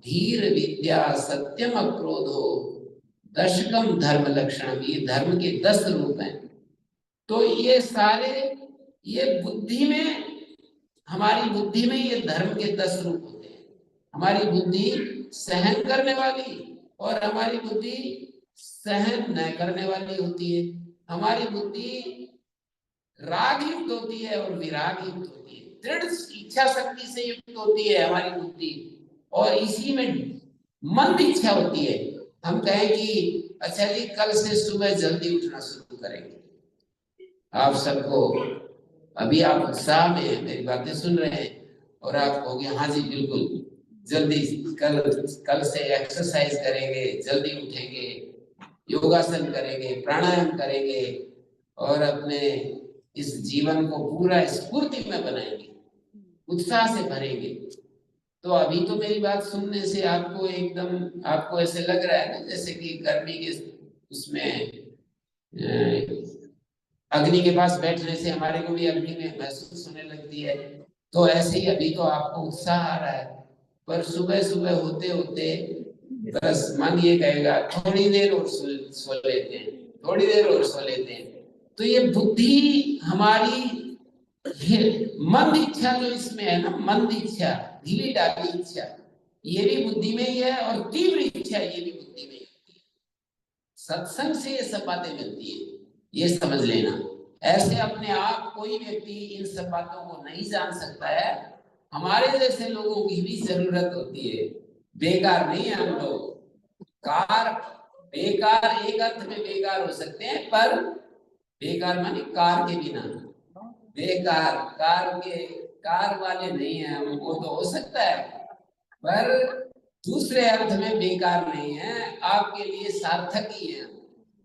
धीर, विद्या, सत्यम, अक्रोधो, दशकम धर्म लक्षण। ये धर्म के 10 रूप हैं। तो ये सारे, ये बुद्धि में, हमारी बुद्धि में ये धर्म के 10 रूप होते हैं। हमारी बुद्धि सहन करने वाली और हमारी बुद्धि सहन न करने वाली होती है। हमारी बुद्धि राग युक्त होती है और विराग युक्त होती है, दृढ़ इच्छा शक्ति से युक्त होती है हमारी बुद्धि, और इसी में मंद इच्छा होती है। हम कहें कि अच्छा जी कल से सुबह जल्दी उठना शुरू करेंगे। आप सबको अभी आप उत्साह में हैं, मेरी बातें सुन रहे हैं, और आप कहोगे हाँ जी बिल्कुल, जल्दी कल से एक्सरसाइज करेंगे, जल्दी उठेंगे, योगासन करेंगे, प्राणायाम करेंगे, और अपने इस जीवन को पूरा स्फूर्ति में बनाएंगे, उत्साह से भरेंगे। तो अभी तो मेरी बात सुनने से आपको एकदम, आपको ऐसे लग रहा है ना जैसे कि गर्मी के उसमें अग्नि के पास बैठने से हमारे को भी अग्नि में महसूस होने लगती है। तो ऐसे ही अभी तो आपको उत्साह आ रहा है, पर सुबह सुबह होते होते बस मन ये कहेगा थोड़ी देर और सो लेते हैं, थोड़ी देर और सो लेते हैं। तो ये बुद्धि हमारी मंद इच्छा जो इसमें है ना, मंद इच्छा, ढीली ढाली इच्छा, ये भी बुद्धि में ही है, और तीव्र इच्छा ये भी बुद्धि में ही होती है। सत्संग से ये सब बातें मिलती है, ये समझ लेना। ऐसे अपने आप कोई व्यक्ति इन सब बातों को नहीं जान सकता है। हमारे जैसे लोगों की भी जरूरत होती है, बेकार नहीं है हम लोग। कार बेकार एक अर्थ में बेकार हो सकते हैं, पर बेकार माने कार के बिना, बेकार कार वाले नहीं है हम, वो तो हो सकता है, पर दूसरे अर्थ में बेकार नहीं है, आपके लिए सार्थक ही है।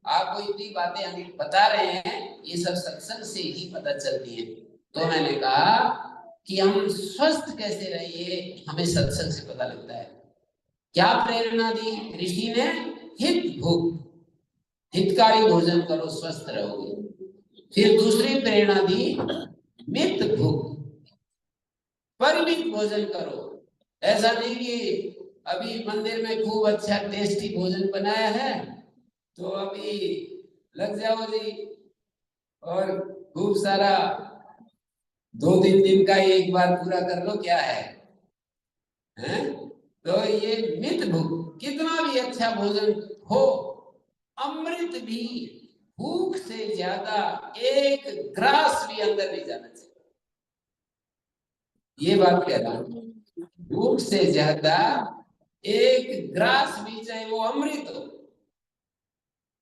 आपको इतनी बातें हम बता रहे हैं, ये सब सत्संग से ही पता चलती है। तो मैंने कहा कि हम स्वस्थ कैसे रहिए, हमें सत्संग से पता लगता है। क्या प्रेरणा दी ऋषि ने? हित भुक, हितकारी भोजन करो स्वस्थ रहोगे। फिर दूसरी प्रेरणा दी मित भुक, परिमित भोजन करो। ऐसा नहीं कि अभी मंदिर में खूब अच्छा टेस्टी भोजन बनाया है तो अभी लग जाओ जी और खूब सारा 2-3 दिन का एक बार पूरा कर लो, क्या है, हैं? तो ये मित भूख, कितना भी अच्छा भोजन हो, अमृत भी भूख से ज्यादा एक ग्रास भी अंदर नहीं जाना चाहिए। ये बात कह रहा हूं, भूख से ज्यादा एक ग्रास भी, चाहे वो अमृत हो,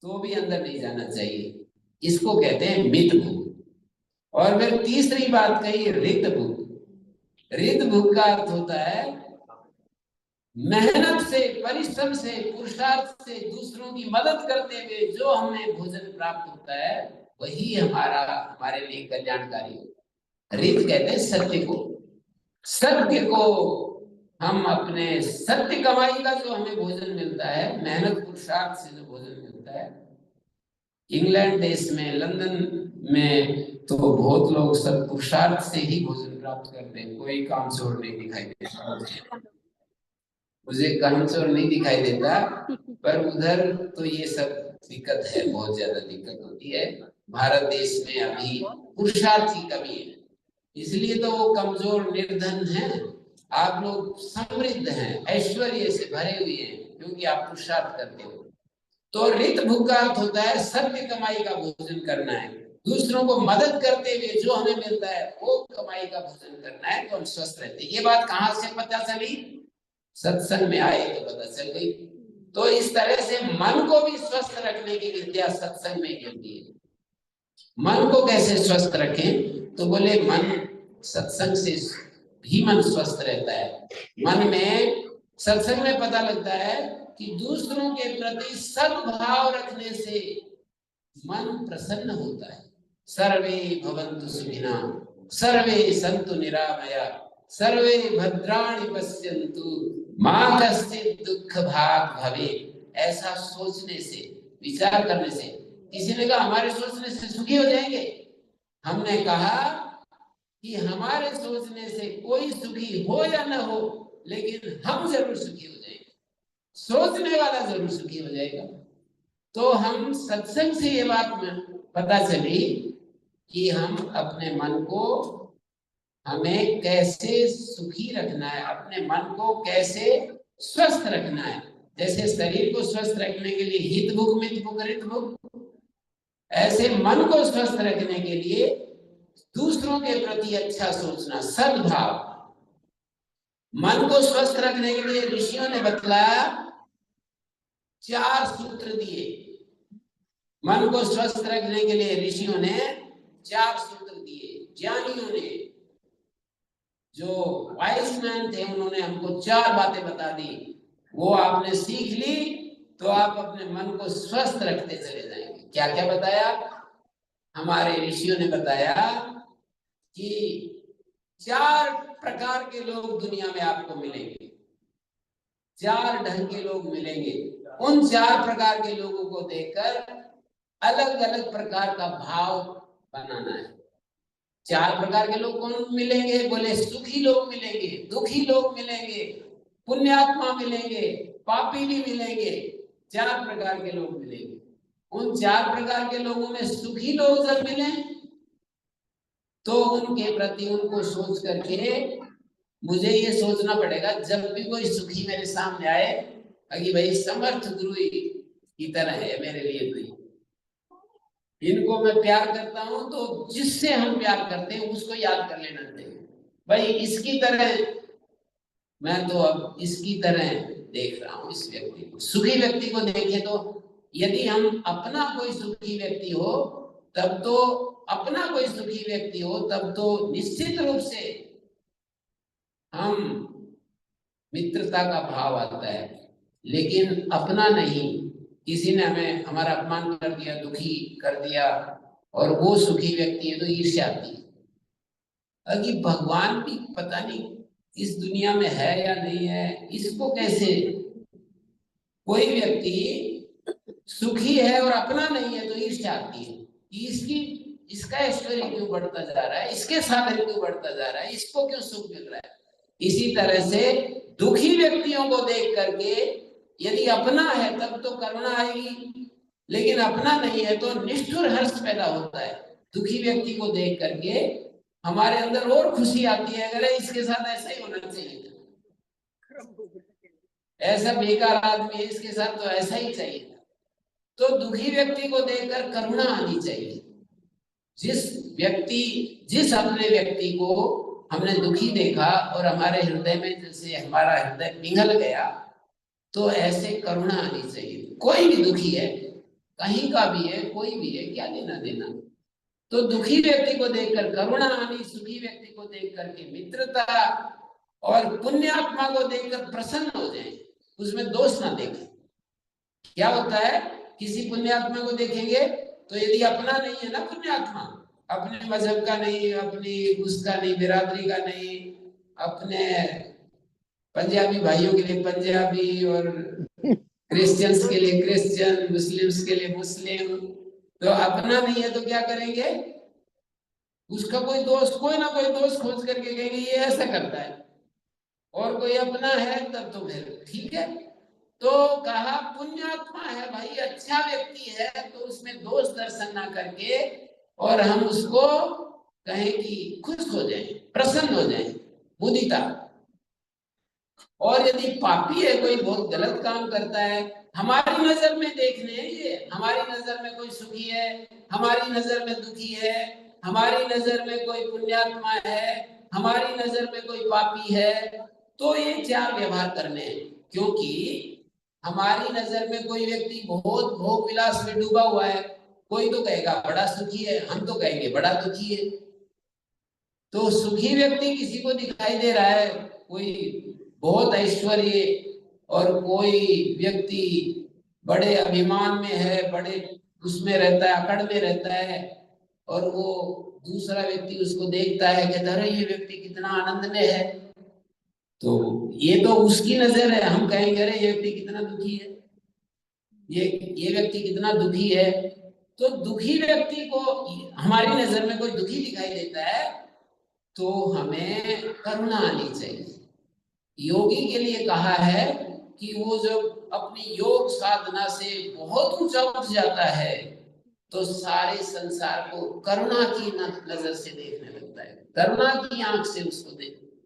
तो भी अंदर नहीं जाना चाहिए। इसको कहते हैं मित भूख। और फिर तीसरी बात कही रित भूख। रित भूख का अर्थ होता है मेहनत से, परिश्रम से, पुरुषार्थ से, दूसरों की मदद करते हुए जो हमें भोजन प्राप्त होता है वही हमारे लिए कल्याणकारी हो। रित कहते हैं सत्य को। सत्य को हम अपने सत्य कमाई का जो हमें भोजन मिलता है, मेहनत पुरुषार्थ से जो भोजन मिलता है, इंग्लैंड देश में, लंदन में तो बहुत लोग सब पुरुषार्थ से ही भोजन प्राप्त करते हैं, कोई कामचोर नहीं दिखाई देता। मुझे कामचोर नहीं दिखाई देता, पर उधर तो ये सब दिक्कत है, बहुत ज्यादा दिक्कत होती है। भारत देश में अभी पुरुषार्थ की कमी है, इसलिए तो वो कमजोर निर्धन हैं। आप लोग समृद्ध हैं, ऐश्वर्य से भरे हुए हैं, क्योंकि आप पुरुषार्थ करते हो। तो रित भूख का अर्थ होता है सत्य कमाई का भोजन करना है, दूसरों को मदद करते हुए जो हमें मिलता है वो कमाई का भोजन करना है, तो हम स्वस्थ रहते हैं। ये बात कहाँ से पता चली? सत्संग में आए तो पता चल गई। तो इस तरह से मन को भी स्वस्थ रखने की विद्या सत्संग में मिलती है। मन को कैसे स्वस्थ रखें? तो बोले मन सत्संग से भी मन स्वस्थ रहता है। मन में, सत्संग में पता लगता है कि दूसरों के प्रति सद्भाव रखने से मन प्रसन्न होता है। सर्वे भवन्तु सुखिनः, सर्वे सन्तु निरामया, सर्वे भद्राणि पश्यन्तु, मा कश्चित् दुःख भाग् भवेत्। ऐसा सोचने से, विचार करने से, किसी ने कहा हमारे सोचने से सुखी हो जाएंगे, हमने कहा कि हमारे सोचने से कोई सुखी हो या न हो, लेकिन हम जरूर सुखी हो जाएंगे, सोचने वाला जरूर सुखी हो जाएगा। तो हम सत्संग से ये बात में पता चली कि हम अपने मन को, हमें कैसे सुखी रखना है, अपने मन को कैसे स्वस्थ रखना है। जैसे शरीर को स्वस्थ रखने के लिए हित भुक, मित भुक, रित भुक, ऐसे मन को स्वस्थ रखने के लिए दूसरों के प्रति अच्छा सोचना, सद्भाव। मन को स्वस्थ रखने के लिए ऋषियों ने बतलाया, 4 सूत्र दिए। मन को स्वस्थ रखने के लिए ऋषियों ने 4 सूत्र दिए। ज्ञानियों ने, जो वाइज मैन थे, उन्होंने हमको 4 बातें बता दी। वो आपने सीख ली तो आप अपने मन को स्वस्थ रखते चले जाएंगे। क्या क्या बताया? हमारे ऋषियों ने बताया कि 4 प्रकार के लोग दुनिया में आपको मिलेंगे, 4 ढंग के लोग मिलेंगे। उन 4 प्रकार के लोगों को देखकर अलग अलग प्रकार का भाव बनाना है। 4 प्रकार के लोग कौन मिलेंगे? बोले सुखी लोग मिलेंगे, दुखी लोग मिलेंगे, पुण्यात्मा मिलेंगे, पापी भी मिलेंगे। 4 प्रकार के लोग मिलेंगे। उन 4 प्रकार के लोगों में सुखी लोग जब मिले तो उनके प्रति उनको सोच करके मुझे ये सोचना पड़ेगा, जब भी कोई सुखी मेरे सामने आए कि भाई समर्थ गुरु की तरह है मेरे लिए, तो इनको मैं प्यार करता हूं, तो जिससे हम प्यार करते हैं उसको याद कर लेना चाहिए। भाई इसकी तरह मैं तो अब इसकी तरह देख रहा हूं इस व्यक्ति को। सुखी व्यक्ति को देखे तो यदि हम अपना कोई सुखी व्यक्ति हो तब तो अपना कोई सुखी व्यक्ति हो तब तो निश्चित रूप से हम मित्रता का भाव आता है। लेकिन अपना नहीं, किसी ने हमें हमारा अपमान कर दिया, दुखी कर दिया और वो सुखी व्यक्ति है तो ईर्ष्या आती है। अभी भगवान भी पता नहीं इस दुनिया में है या नहीं है, इसको कैसे कोई व्यक्ति सुखी है और अपना नहीं है तो ईर्ष्या आती है कि इसका ऐश्वर्य क्यों बढ़ता जा रहा है, इसके साधन क्यों बढ़ता जा रहा है, इसको क्यों सुख मिल रहा है। इसी तरह से दुखी व्यक्तियों को देख करके यदि अपना है तब तो करुणा आएगी, लेकिन अपना नहीं है तो निष्ठुर हर्ष पैदा होता है। दुखी व्यक्ति को देख करके हमारे अंदर और खुशी आती है, अगर इसके साथ ऐसा ही होना चाहिए, ऐसा बेकार आदमी है इसके साथ तो ऐसा ही चाहिए। तो दुखी व्यक्ति को देखकर करुणा आनी चाहिए। जिस अपने व्यक्ति को हमने दुखी देखा और हमारे हृदय में जैसे हमारा हृदय पिघल गया, तो ऐसे करुणा आनी चाहिए। कोई भी दुखी है, कहीं का भी है, कोई भी है, क्या लेना देना। तो दुखी व्यक्ति को देखकर करुणा आनी, सुखी व्यक्ति को देख करके मित्रता, और पुण्यात्मा को देखकर प्रसन्न हो जाए, उसमें दोष ना देखें। क्या होता है, किसी पुण्यात्मा को देखेंगे तो यदि अपना नहीं है ना पुण्यात्मा, अपने मजहब का नहीं, अपनी उसका नहीं, बिरादरी का नहीं, अपने पंजाबी भाइयों के लिए पंजाबी और क्रिश्चियंस के लिए क्रिश्चियन, मुस्लिम्स के लिए मुस्लिम, तो अपना नहीं है तो क्या करेंगे, उसका कोई ना कोई दोस्त खोज करके कहेंगे ये ऐसा करता है। और कोई अपना है तब तो फिर ठीक है। तो कहा पुण्यात्मा है भाई, अच्छा व्यक्ति है, तो उसमें दोष दर्शन ना करके और हम उसको कहें कि खुश हो जाए, प्रसन्न हो जाए, मुदिता। और यदि पापी है, कोई बहुत गलत काम करता है, हमारी नजर में देखने, ये हमारी नजर में कोई सुखी है, हमारी नजर में दुखी है, हमारी नजर में कोई पुण्यात्मा है, हमारी नजर में कोई पापी है, तो ये 4 व्यवहार करने हैं। क्योंकि हमारी नजर में कोई व्यक्ति बहुत भोग विलास में डूबा हुआ है, कोई तो कहेगा बड़ा सुखी है, हम तो कहेंगे बड़ा दुखी है। तो सुखी व्यक्ति किसी को दिखाई दे रहा है, कोई बहुत ऐश्वर्य, और कोई व्यक्ति बड़े अभिमान में है, बड़े उसमें रहता है, अकड़ में रहता है, और वो दूसरा व्यक्ति उसको देखता है, कहता है ये व्यक्ति कितना आनंद में है, तो ये तो उसकी नजर है, हम कहेंगे अरे ये व्यक्ति कितना दुखी है, ये व्यक्ति कितना दुखी है। तो दुखी व्यक्ति को हमारी नजर में कोई दुखी दिखाई देता है तो हमें करुणा आनी चाहिए। योगी के लिए कहा है कि वो जब अपनी योग साधना से बहुत ऊंचा उठ जाता है तो सारे संसार को करुणा की नजर से देखने लगता है, करुणा की आंख से उसको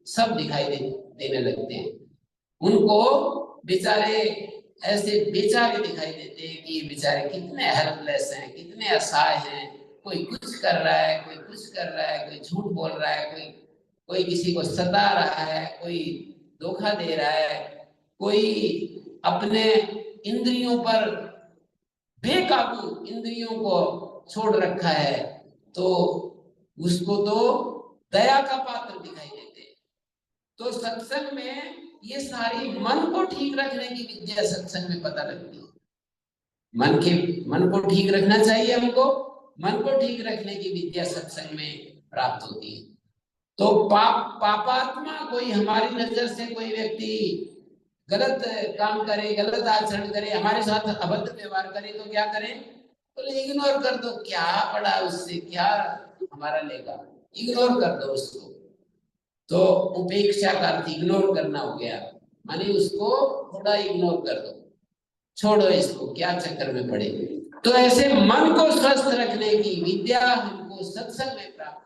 सब दिखाई देने लगते हैं। उनको बेचारे ऐसे बेचारे दिखाई देते हैं कि बेचारे कितने हेल्पलेस हैं, कितने असहाय हैं, कोई कुछ कर रहा है, कोई कुछ कर रहा है, कोई झूठ बोल रहा है, कोई किसी को सता रहा है, कोई धोखा दे रहा है, कोई अपने इंद्रियों पर बेकाबू इंद्रियों को छोड़ रखा है, तो उसको तो दया का पात्र दिखाई देते हैं। तो सत्संग में ये सारी मन को ठीक रखने की विद्या सत्संग में पता लगती है। मन को ठीक रखना चाहिए हमको, मन को ठीक रखने की विद्या सत्संग में प्राप्त होती है। तो पापात्मा कोई हमारी नजर से कोई व्यक्ति गलत काम करे, गलत आचरण करे, हमारे साथ अभद्र व्यवहार करे तो क्या करें? बोले इग्नोर कर दो, क्या पड़ा उससे, क्या हमारा लेगा, इग्नोर कर दो उसको। तो उपेक्षा का अर्थ इग्नोर करना हो गया, माने उसको थोड़ा इग्नोर कर दो, छोड़ो इसको, क्या चक्कर में पड़े। तो ऐसे मन को स्वस्थ रखने की विद्या हमको सत्संग में प्राप्त।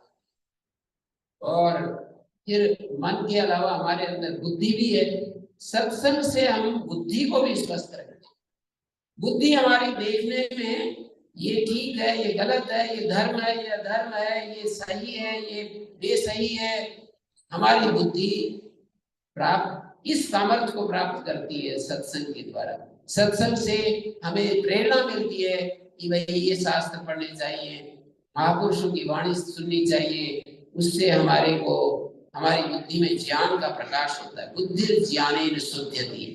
और फिर मन के अलावा हमारे अंदर बुद्धि भी है, सत्संग से हम बुद्धि को भी स्वस्थ रखते हैं। बुद्धि हमारी देखने में ये ठीक है, ये गलत है, ये धर्म है, ये अधर्म है, ये सही है, ये बेसही है, हमारी बुद्धि प्राप्त इस सामर्थ्य को प्राप्त करती है सत्संग के द्वारा। सत्संग से हमें प्रेरणा मिलती है कि भाई ये शास्त्र पढ़ने चाहिए, महापुरुषों की वाणी सुननी चाहिए, उससे हमारे को हमारी बुद्धि में ज्ञान का प्रकाश होता है। बुद्धि ज्ञानेन शुद्धयति,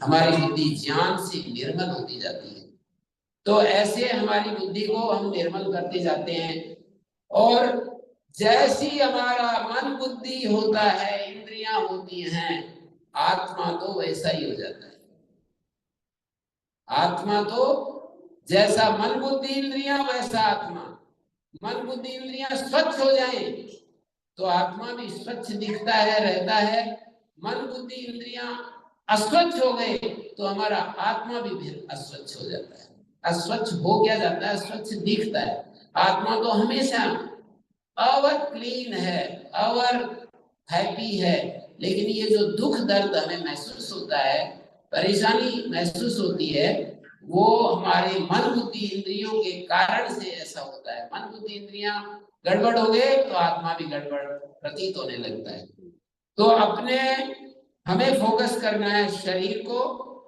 हमारी बुद्धि ज्ञान से निर्मल होती जाती है। तो ऐसे हमारी बुद्धि को हम निर्मल करते जाते हैं, और जैसी हमारा मन बुद्धि होता है, इंद्रियां होती हैं, आत्मा तो वैसा ही हो जाता है। आत्मा तो जैसा मन बुद्धि इंद्रियां वैसा आत्मा। मन बुद्धि इंद्रियां स्वच्छ हो जाए तो आत्मा भी स्वच्छ दिखता है, रहता है। मन बुद्धि इंद्रियां अस्वच्छ हो गए तो हमारा आत्मा भी फिर अस्वच्छ हो जाता है। अस्वच्छ हो क्या जाता है? स्वच्छ दिखता है। आत्मा तो हमेशा अवर क्लीन है, अवर हैप्पी है, लेकिन ये जो दुख दर्द हमें महसूस होता है, परेशानी महसूस होती है, वो हमारे मन बुद्धि इंद्रियों के कारण से ऐसा होता है। मन बुद्धि इंद्रियां गड़बड़ हो गए तो आत्मा भी गड़बड़ प्रतीत होने लगता है। तो अपने हमें फोकस करना है शरीर को,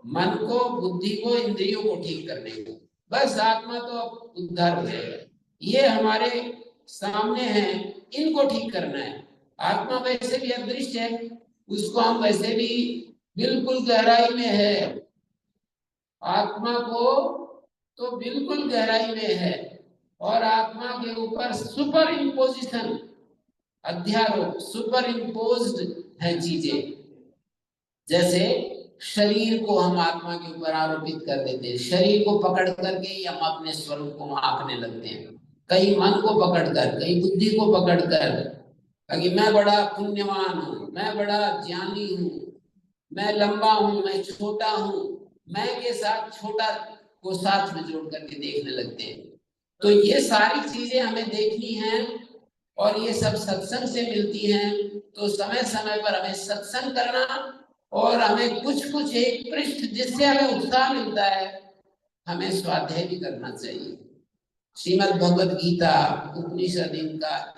मन को, बुद्धि को, इंद्रियों को ठीक करने को, बस आत्मा तो उद्धार हो जाएगा। ये हमारे सामने है, इनको ठीक करना है। आत्मा वैसे भी अदृश्य है, उसको हम वैसे भी बिल्कुल गहराई में है, आत्मा को तो बिल्कुल गहराई में है, और आत्मा के ऊपर सुपर इम्पोजिशन, अध्यारोप, सुपर इम्पोज्ड है चीजें। जैसे शरीर को हम आत्मा के ऊपर आरोपित कर देते हैं, शरीर को पकड़ करके ही हम अपने स्वरूप को आंकने लगते हैं। कहीं मन को पकड़कर, कहीं बुद्धि को पकड़कर, कि मैं बड़ा पुण्यवान हूँ, मैं बड़ा ज्ञानी हूँ, मैं लंबा हूँ, मैं छोटा हूँ, मैं के साथ छोटा को साथ में जोड़ करके देखने लगते हैं। तो ये सारी चीजें हमें देखनी हैं, और ये सब सत्संग से मिलती हैं। तो समय समय पर हमें सत्संग करना, और हमें कुछ कुछ एक पृष्ठ जिससे हमें उत्साह मिलता है, हमें स्वाध्याय भी करना चाहिए। श्रीमद् भगवद गीता, उपनिषद, इनका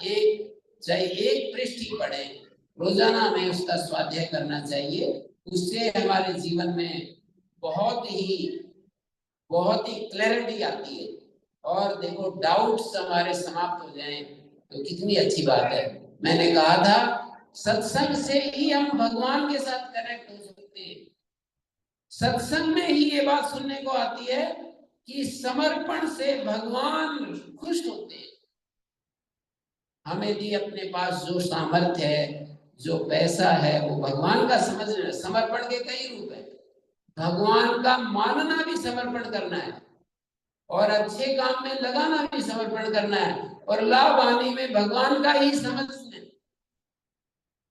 चाहे एक पृष्ठ ही पढ़े, रोजाना हमें उसका स्वाध्याय करना चाहिए। उससे हमारे जीवन में बहुत ही क्लैरिटी आती है। और देखो, डाउट्स हमारे समाप्त हो जाएं तो कितनी अच्छी बात है। मैंने कहा था, सत्संग से ही हम भगवान के साथ कनेक्ट हो सकते हैं। सत्संग में ही ये बात सुनने को आती है कि समर्पण से भगवान खुश होते हैं। हमें भी अपने पास जो सामर्थ्य है, जो पैसा है, वो भगवान का समझना। समर्पण के कई रूप हैं। भगवान का मानना भी समर्पण करना है, और अच्छे काम में लगाना भी समर्पण करना है, और लाभ हानि में भगवान का ही समझना।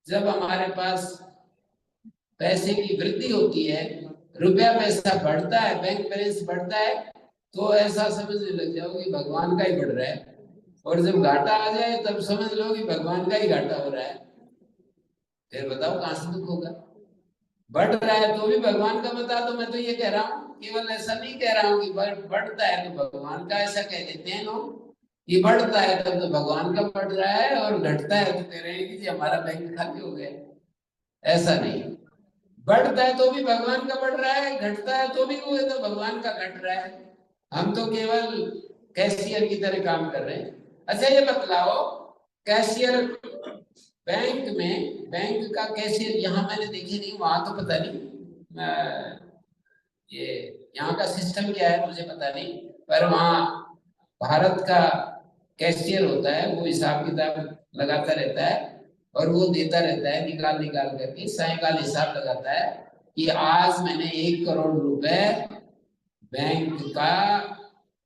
जब हमारे पास पैसे की वृद्धि होती है, रुपया पैसा बढ़ता है, बैंक बैलेंस बढ़ता है, तो ऐसा समझने लग जाओ कि भगवान का ही बढ़ रहा है। और जब घाटा आ जाए तब समझ लो कि भगवान का ही घाटा हो रहा है। फिर बताओ कहां से दुख होगा? बढ़ रहा है तो भी भगवान का बता दो। मैं तो ये कह रहा हूँ, केवल ऐसा नहीं कह रहा हूँ कि बढ़ता है तो भगवान का, ऐसा कह देते हैं लोग कि बढ़ता है तब तो भगवान का बढ़ रहा है, और घटता है तो कह रहे हैं कि जी हमारा बैंक खाली हो गया। ऐसा नहीं, बढ़ता है तो भी भगवान का बढ़ रहा है, घटता है तो भी वो तो भगवान का घट रहा है। हम तो केवल कैशियर की तरह काम कर रहे हैं। अच्छा ये बतलाओ, कैशियर बैंक में, बैंक का कैशियर यहाँ मैंने देखे नहीं, वहां तो पता नहीं ये यहाँ का सिस्टम क्या है मुझे पता नहीं, पर वहाँ भारत का कैशियर होता है, वो हिसाब किताब लगाता रहता है और वो देता रहता है निकाल निकाल करके, सायकाल हिसाब लगाता है कि आज मैंने 1 करोड़ रुपए बैंक का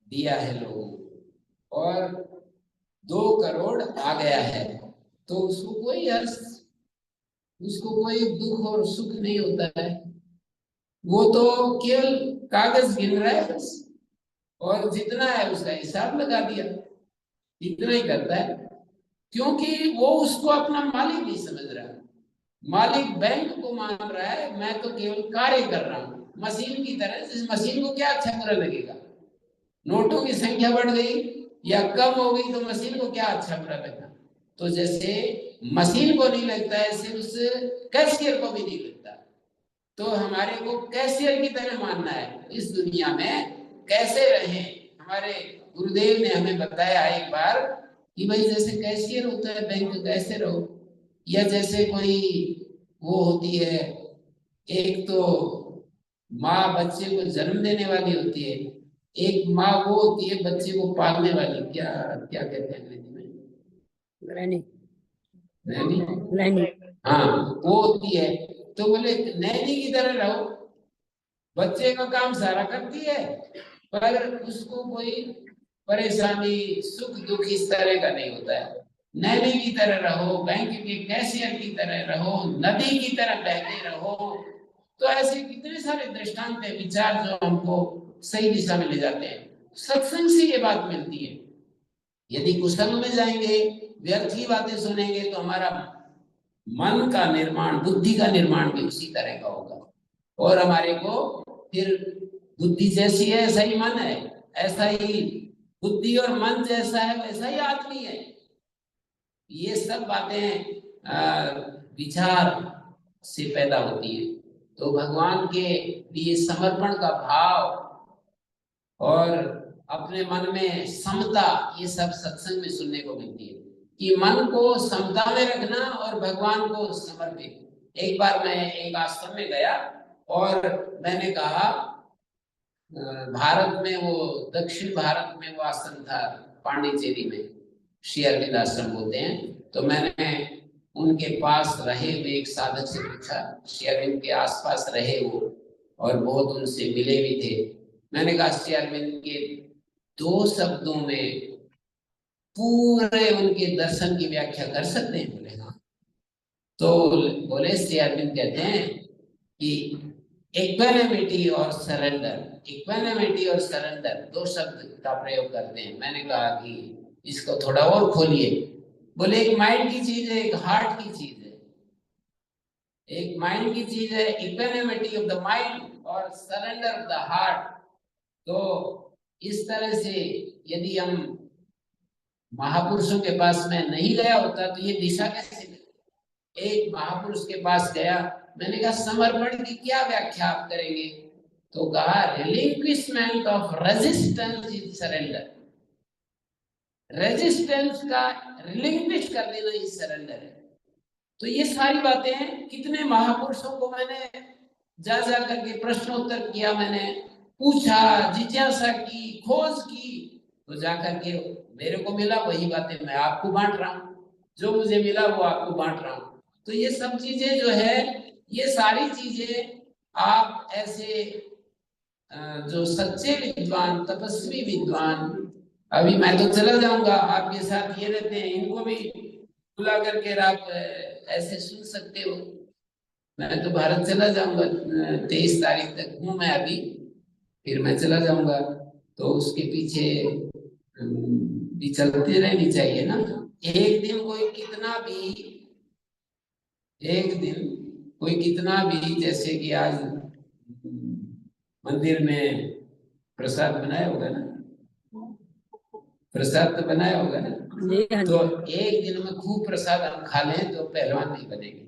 दिया है लोगों को और 2 करोड़ आ गया है, तो उसको कोई हर्ष, उसको कोई दुख और सुख नहीं होता है। वो तो केवल कागज गिन रहा है बस, और जितना है उसका हिसाब लगा दिया, इतना ही करता है। क्योंकि वो उसको अपना मालिक नहीं समझ रहा, मालिक बैंक को मान रहा है, मैं तो केवल कार्य कर रहा हूँ मशीन की तरह। जिस मशीन को क्या अच्छा बुरा लगेगा, नोटों की संख्या बढ़ गई या कम हो गई तो मशीन को क्या अच्छा बुरा लगा। तो जैसे मशीन को नहीं लगता है, ऐसे उस कैशियर को भी नहीं लगता। तो हमारे को कैशियर की तरह मानना है इस दुनिया में, कैसे रहें। हमारे गुरुदेव ने हमें बताया एक बार कि भाई जैसे कैशियर होता है बैंक का, ऐसे रहो। या जैसे कोई वो होती है, एक तो माँ बच्चे को जन्म देने वाली होती है, एक माँ वो होती है बच्चे को पालने वाली, क्या क्या कहते हैं अंग्रेजी में, नैनी। नैनी। नैनी। हाँ, वो होती है। तो बोले नैनी की तरह रहो, बच्चे का काम सारा करती है पर उसको कोई परेशानी सुख दुख इस तरह का नहीं होता है। नैनी की तरह रहो, बैंक के कैशियर की तरह रहो, नदी की तरह बहते रहो। तो ऐसे कितने सारे दृष्टांत है, विचार जो हमको सही दिशा में ले जाते हैं। सत्संग से ये बात मिलती है। यदि कुसंग में जाएंगे, व्यर्थ की बातें सुनेंगे, तो हमारा मन का निर्माण, बुद्धि का निर्माण भी उसी तरह का होगा। और हमारे को फिर बुद्धि जैसी है ऐसा ही मन है, ऐसा ही बुद्धि और मन जैसा है वैसा ही आदमी है। ये सब बातें विचार से पैदा होती है। तो भगवान के लिए समर्पण का भाव और अपने मन में समता, ये सब सत्संग में सुनने को मिलती है कि मन को समता में रखना और भगवान को समर्पित। एक बार मैं एक आश्रम में गया और मैंने कहा, भारत में वो दक्षिण भारत में वो आश्रम था पांडिचेरी में, श्री अरविंद आश्रम बोलते हैं। तो मैंने उनके पास रहे हुए एक साधक से पूछा, श्री अरविंद के आसपास रहे वो और बहुत उनसे मिले भी थे। मैंने कहा श्री अरविंद के 2 शब्दों में पूरे उनके दर्शन की व्याख्या कर सकते हैं? बोले हाँ। तो बोले श्री अरविंद कहते हैं कि इक्वानिमिटी और सरेंडर, इक्वानिमिटी और सरेंडर 2 शब्द का प्रयोग करते हैं। मैंने कहा कि इसको थोड़ा और खोलिए। बोले एक माइंड की चीज है, एक हार्ट की चीज है। एक माइंड की चीज है इक्वानिमिटी ऑफ द माइंड और सरेंडर ऑफ द हार्ट। तो इस तरह से यदि हम महापुरुषों के पास में नहीं गया होता तो ये दिशा कैसे मिलती। एक महापुरुष के पास गया, मैंने कहा समर्पण की क्या व्याख्या आप करेंगे? तो कहा relinquishment of resistance is surrender. Resistance का रिलिंक्विश कर देना ही सरेंडर है। तो ये सारी बातें कितने महापुरुषों को मैंने जा जा करके प्रश्नोत्तर किया, मैंने पूछा, जिज्ञासा की, खोज की, तो जाकर के मेरे को मिला वही बातें मैं आपको बांट रहा हूँ, जो मुझे मिला वो आपको बांट रहा हूँ। तो ये सब चीजें जो है, ये सारी चीजें आप ऐसे जो सच्चे विद्वान, तपस्वी विद्वान, अभी मैं तो चला जाऊंगा, आपके साथ ये रहते हैं, इनको भी बुला करके आप ऐसे सुन सकते हो। मैं तो भारत चला जाऊंगा, 23 तारीख तक हूँ मैं अभी, फिर मैं चला जाऊंगा। तो उसके पीछे भी चलती रहनी चाहिए ना। एक दिन कोई कितना भी, एक दिन कोई कितना भी, जैसे कि आज मंदिर में प्रसाद बनाया होगा ना, प्रसाद तो बनाया होगा ना, तो एक दिन में खूब प्रसाद हम खा लें तो पहलवान नहीं बनेंगे।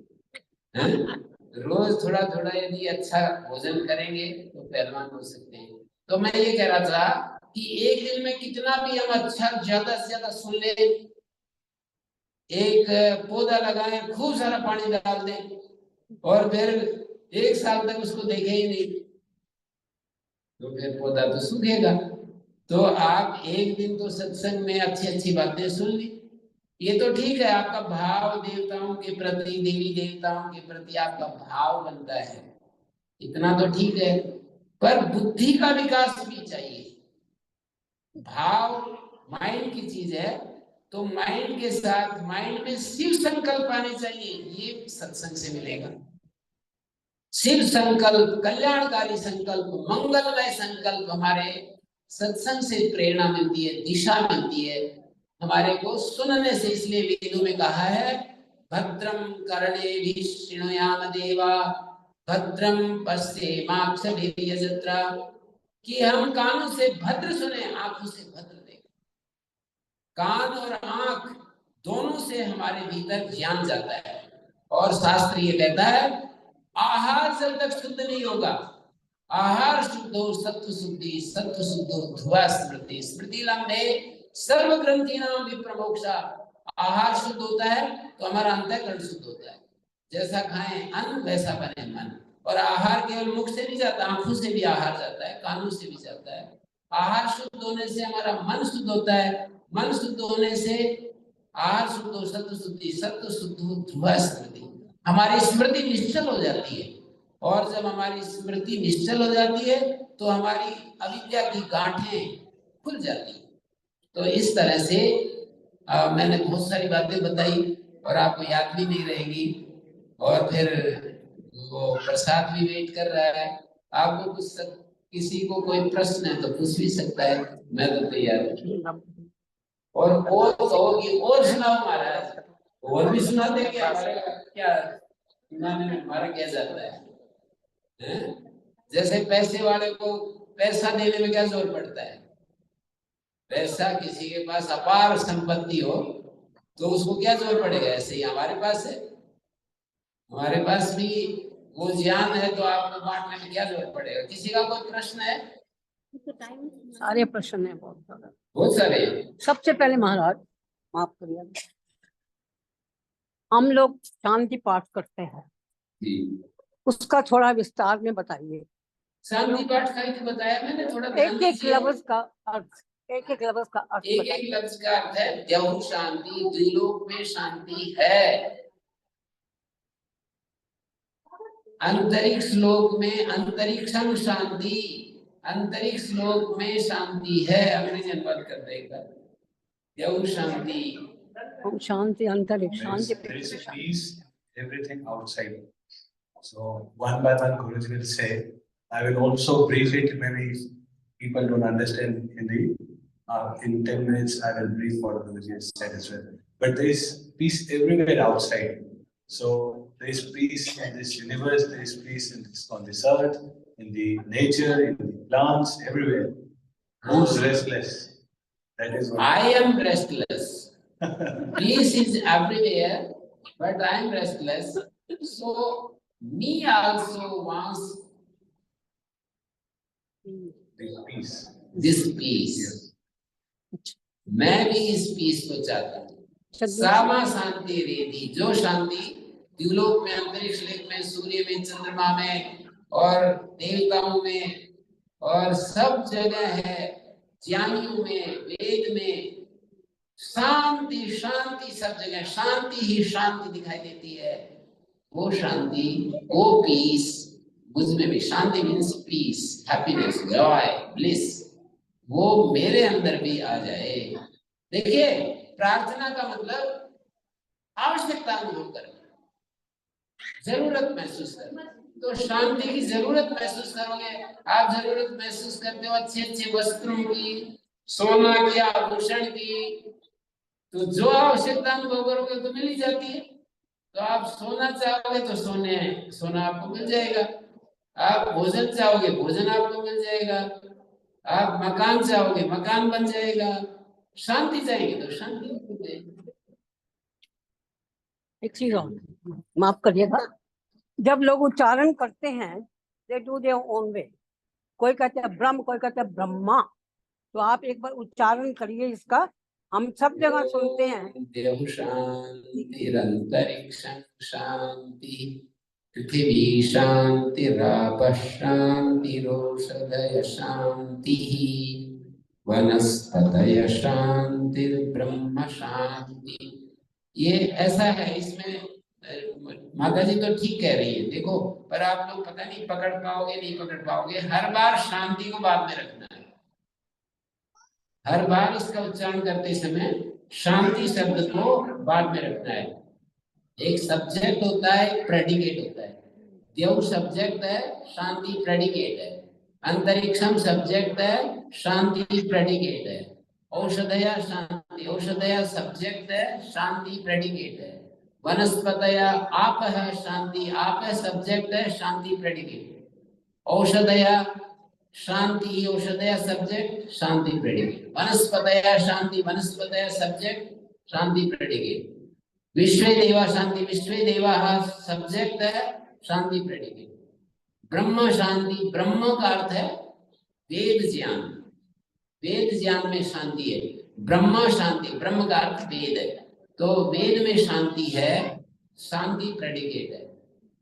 रोज थोड़ा थोड़ा यदि अच्छा भोजन करेंगे तो पहलवान हो सकते हैं। तो मैं ये कह रहा था कि एक दिन में कितना भी हम अच्छा ज्यादा से ज्यादा सुन ले, एक पौधा लगाएं, खूब सारा पानी डाल दें और फिर 1 साल तक उसको देखे ही नहीं, तो फिर पौधा तो सूखेगा। तो आप एक दिन तो सत्संग में अच्छी अच्छी बातें सुन ली, ये तो ठीक है, आपका भाव देवताओं के प्रति, देवी देवताओं के प्रति आपका भाव बनता है, इतना तो ठीक है। पर बुद्धि का विकास भी चाहिए। भाव माइंड की चीज है, तो माइंड के साथ माइंड में शिव संकल्प आने चाहिए, ये सत्संग से मिलेगा। शिव संकल्प, कल्याणकारी संकल्प, मंगलमय संकल्प हमारे सत्संग से प्रेरणा मिलती है, दिशा मिलती है हमारे को सुनने से। इसलिए वेदों में कहा है भद्रम कर्णेभिः शृणुयाम देवा भद्रम पश्येमाक्षभिर्यजत्रा, कि हम कानों से भद्र सुने, आंखों से भद्र देखें। कान और आंख दोनों से हमारे भीतर ज्ञान जाता है। और शास्त्र ये कहता है आहार जब तक शुद्ध नहीं होगा, आहार शुद्ध हो सत्व शुद्धि, सत्व शुद्ध हो ध्रुवा स्मृति, स्मृति लम्बे सर्व ग्रंथि नाम विप्रमोक्षा। आहार शुद्ध होता है तो हमारा अंतःकरण शुद्ध होता है। जैसा खाएं अन्न वैसा बने मन। और आहार केवल मुख से नहीं जाता, आंखों से भी आहार जाता है, कानों से भी जाता है। आहार शुद्ध होने से हमारा मन शुद्ध होता है, मन शुद्ध होने से आहार शुद्ध हो सत्व शुद्धि, सत्व शुद्ध हो ध्रुवा स्मृति, हमारी स्मृति निश्चल हो जाती है। और जब हमारी स्मृति निश्चल हो जाती है तो हमारी अविद्या की गांठें खुल जाती है। तो इस तरह से मैंने बहुत सारी बातें बताई और आपको याद भी नहीं रहेगी। और फिर वो प्रसाद भी वेट कर रहा है। आपको कुछ किसी को कोई प्रश्न है तो पूछ भी सकता है, मैं तो तैयार हूँ। और कहोगी और सुनाओ महाराज, और भी सुना देंगे, हमारा क्या सुनाने में हमारा क्या जाता है? जैसे पैसे वाले को पैसा देने में क्या जोर पड़ता है? पैसा किसी के पास अपार संपत्ति हो तो उसको क्या जोर पड़ेगा? ऐसे ही हमारे पास है, हमारे पास भी वो ज्ञान है तो आपको बांटने में क्या जोर पड़ेगा? किसी का कोई प्रश्न है? सारे प्रश्न है, बहुत सारे। सबसे पहले महाराज माफ करिए, हम लोग शांति पाठ करते हैं, उसका थोड़ा विस्तार में बताइए। शांति पाठ का ही तो बताया मैंने, थोड़ा एक लफ्ज का अर्थ, एक लफ्ज का अर्थ, एक लफ्ज का अर्थ है द्यौः शांति, द्विलोक में शांति है। अंतरिक्ष लोक में अंतरिक्षम शांति, अंतरिक्ष लोक में शांति है। अंग्रेजी अनुवाद कर देगा द्यौः शांति, शांति अंतरिक्ष शांति। There is peace, everything outside. So one by one Guruji will say. I will also brief it. Maybe people don't understand Hindi. In 10 minutes, I will brief what Guruji has said as well. But there is peace everywhere outside. So there is peace in this universe. There is peace in this, on this earth, in the nature, in the plants, everywhere. Who's restless? That is what I am restless. Peace is everywhere, but I am restless. So me also wants peace. This peace. मैं भी इस पीस को चाहता हूँ। सामा शांति रेदी, जो शांति द्युलोक में, अंतरिक्ष लोक में, सूर्य में, चंद्रमा में और देवताओं में और सब जगह है, ज्ञानियों में, वेद में, शांति शांति सब जगह शांति ही शांति दिखाई देती है। वो शांति, वो पीस मुझ में भी, शांति means peace, happiness, joy, bliss, वो मेरे अंदर भी आ जाए। देखिए, प्रार्थना का मतलब आवश्यकता अनुभव करना, जरूरत महसूस करना। तो शांति की जरूरत महसूस करोगे, आप जरूरत महसूस करते हो अच्छे अच्छे वस्त्रों की, सोना की, आभूषण की, तो जो आवश्यकता अनुभव करोगे तो मिल ही जाती है। तो आप सोना चाहोगे तो सोना आपको मिल जाएगा, आप भोजन चाहोगे भोजन आपको मिल जाएगा, आप मकान चाहोगे मकान बन जाएगा, शांति चाहेंगे तो शांति मिल जाएगी। एक चीज और माफ करिएगा, जब लोग उच्चारण करते हैं they do their own way, कोई कहते हैं ब्रह्म, कोई कहते हैं ब्रह्मा, तो आप एक बार उच्चारण करिए इसका, हम सब जगह सुनते हैं। देव शांति, अंतरिक्षं शांति, पृथ्वी शांति, रापः शांति, रोषधय शांति। वनस्पतय शांति ब्रह्म शांति। ये ऐसा है, इसमें माता जी तो ठीक कह रही है देखो, पर आप लोग पता नहीं पकड़ पाओगे नहीं पकड़ पाओगे। हर बार शांति को बाद में रखना है, हर बार इसका उच्चारण करते समय शांति शब्द को बाद में रखना है। एक सब्जेक्ट होता है, एक प्रेडिकेट होता है। देव सब्जेक्ट है, शांति प्रेडिकेट है। अंतरिक्षम सब्जेक्ट है, शांति प्रेडिकेट है। औषधया शांति, औषधया सब्जेक्ट है, शांति प्रेडिकेट है। वनस्पतया आप है शांति, आप है सब्जेक्ट है, शांति प्रेडिकेट। औषधया शांति, औषधया सब्जेक्ट, शांति प्रेडिकेट। वनस्पतया शांति, वनस्पतया सब्जेक्ट, शांति प्रेडिकेट। विश्वे देवा शांति, विश्वे देवा सब्जेक्ट है, शांति प्रेडिकेट। ब्रह्म शांति, ब्रह्म का अर्थ है वेद ज्ञान, वेद ज्ञान में शांति है। ब्रह्म शांति, ब्रह्म का अर्थ वेद है, तो वेद में शांति है, शांति प्रेडिकेट है।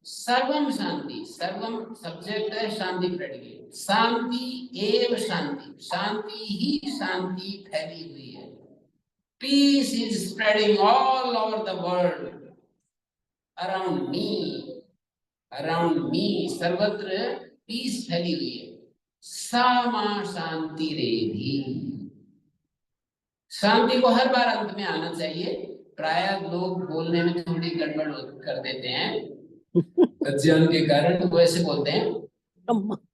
सर्वम शांति, सर्वम सब्जेक्ट है, शांति प्रेडिकेट। शांति एव शांति, शांति ही शांति फैली हुई है। Peace is spreading all over the world, around me, सर्वत्र पीस फैली हुई है। सामा शांति रेधि, शांति को हर बार अंत में आना चाहिए। प्रायः लोग बोलने में थोड़ी गड़बड़ कर देते हैं अज्ञान के कारण, तो वैसे बोलते हैं।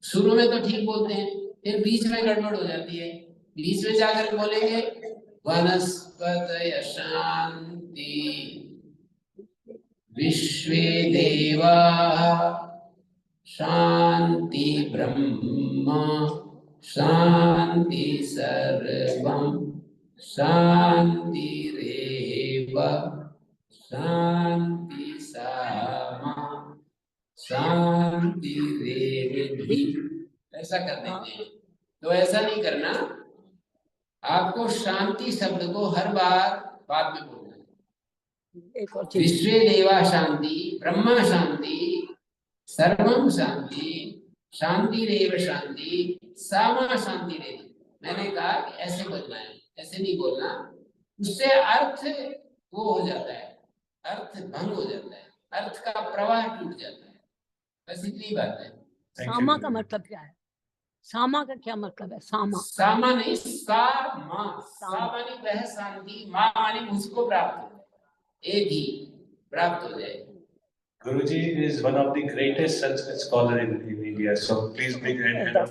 शुरू में तो ठीक बोलते हैं, फिर बीच में गड़बड़ हो जाती है। बीच में जाकर बोलेंगे वनस्पतय शांति, विश्वे देवाः शांति ब्रह्म शांति सर्वं शांतिरेव शांति सामा शांतिरेधि, ऐसा कर देते हैं। तो ऐसा नहीं करना, आपको शांति शब्द को हर बार बाद में बोलना है। विश्वे देवा शांति, ब्रह्म शांति, सर्वम शांति, शांतिरेव शांति, सामा शांतिरेधि। मैंने कहा कि ऐसे बोलना है, ऐसे नहीं बोलना, उससे अर्थ वो हो जाता है, अर्थ भंग हो जाता है, अर्थ का प्रवाह टूट जाता है। बस इतनी बात है। सामा का मतलब क्या है? सामा का क्या मतलब है? सामा, सामा नहीं, सामा। सा मानी वह शांति, माँ मानी मुझको प्राप्त हो, एक ही प्राप्त हो जाए। Guruji is one of the greatest Sanskrit scholar in India, so please big hand up.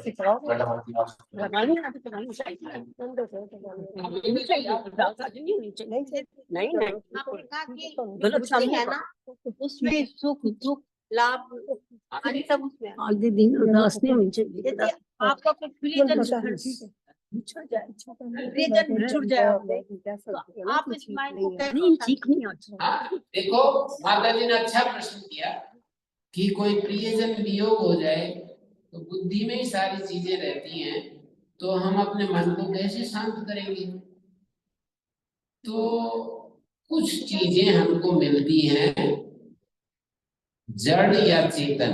उसमें सुख दुख लाभ सब उसमें आगे दिन उदास नहीं होनी चाहिए। आपका प्रियजन छुड़ जाए, आप इस माइंड को नहीं ठीक नहीं आता। देखो माता जी ने अच्छा प्रश्न किया कि कोई प्रियजन वियोग हो जाए तो बुद्धि में ही सारी चीजें रहती हैं, तो हम अपने मन को कैसे शांत करेंगे? तो कुछ चीजें हमको मिलती हैं जड़ या चेतन,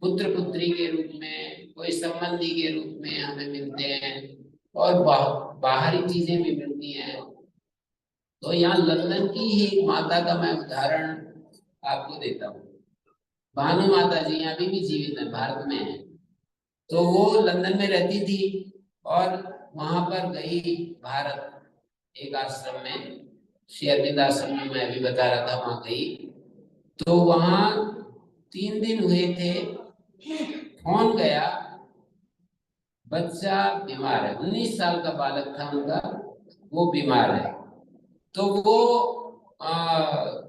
पुत्र पुत्री के रूप में, कोई संबंधी के रूप में हमें मिलते हैं, और बाहरी चीजें भी मिलती हैं। तो यहाँ लंदन की ही एक माता का मैं उदाहरण आपको देता हूँ। भानु माता जी अभी भी जीवित है, भारत में है। तो वो लंदन में रहती थी और वहां पर गई भारत, एक आश्रम में, श्री अरविंद आश्रम में मैं अभी बता रहा था, वहां गई। तो वहां 3 दिन हुए थे, फोन गया, बच्चा बीमार है, 19 साल का बालक था उनका, वो बीमार है। तो वो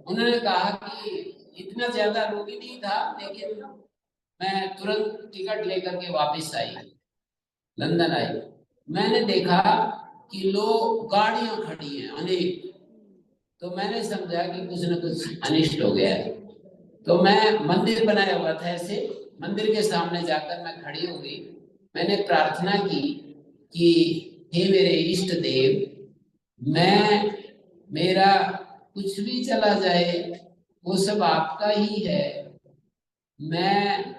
उन्होंने कहा कि इतना ज्यादा रोगी नहीं था, लेकिन मैं तुरंत टिकट लेकर के वापस आई, लंदन आई। मैंने देखा कि लोग गाड़ियां खड़ी हैं अनेक, तो मैंने समझा कि कुछ न कुछ अनिष्ट हो गया है। तो मैं, मंदिर बनाया हुआ था ऐसे, मंदिर के सामने जाकर मैं खड़ी हो गई। मैंने प्रार्थना की कि हे मेरे इष्ट देव, मेरा कुछ भी चला जाए वो सब आपका ही है, मैं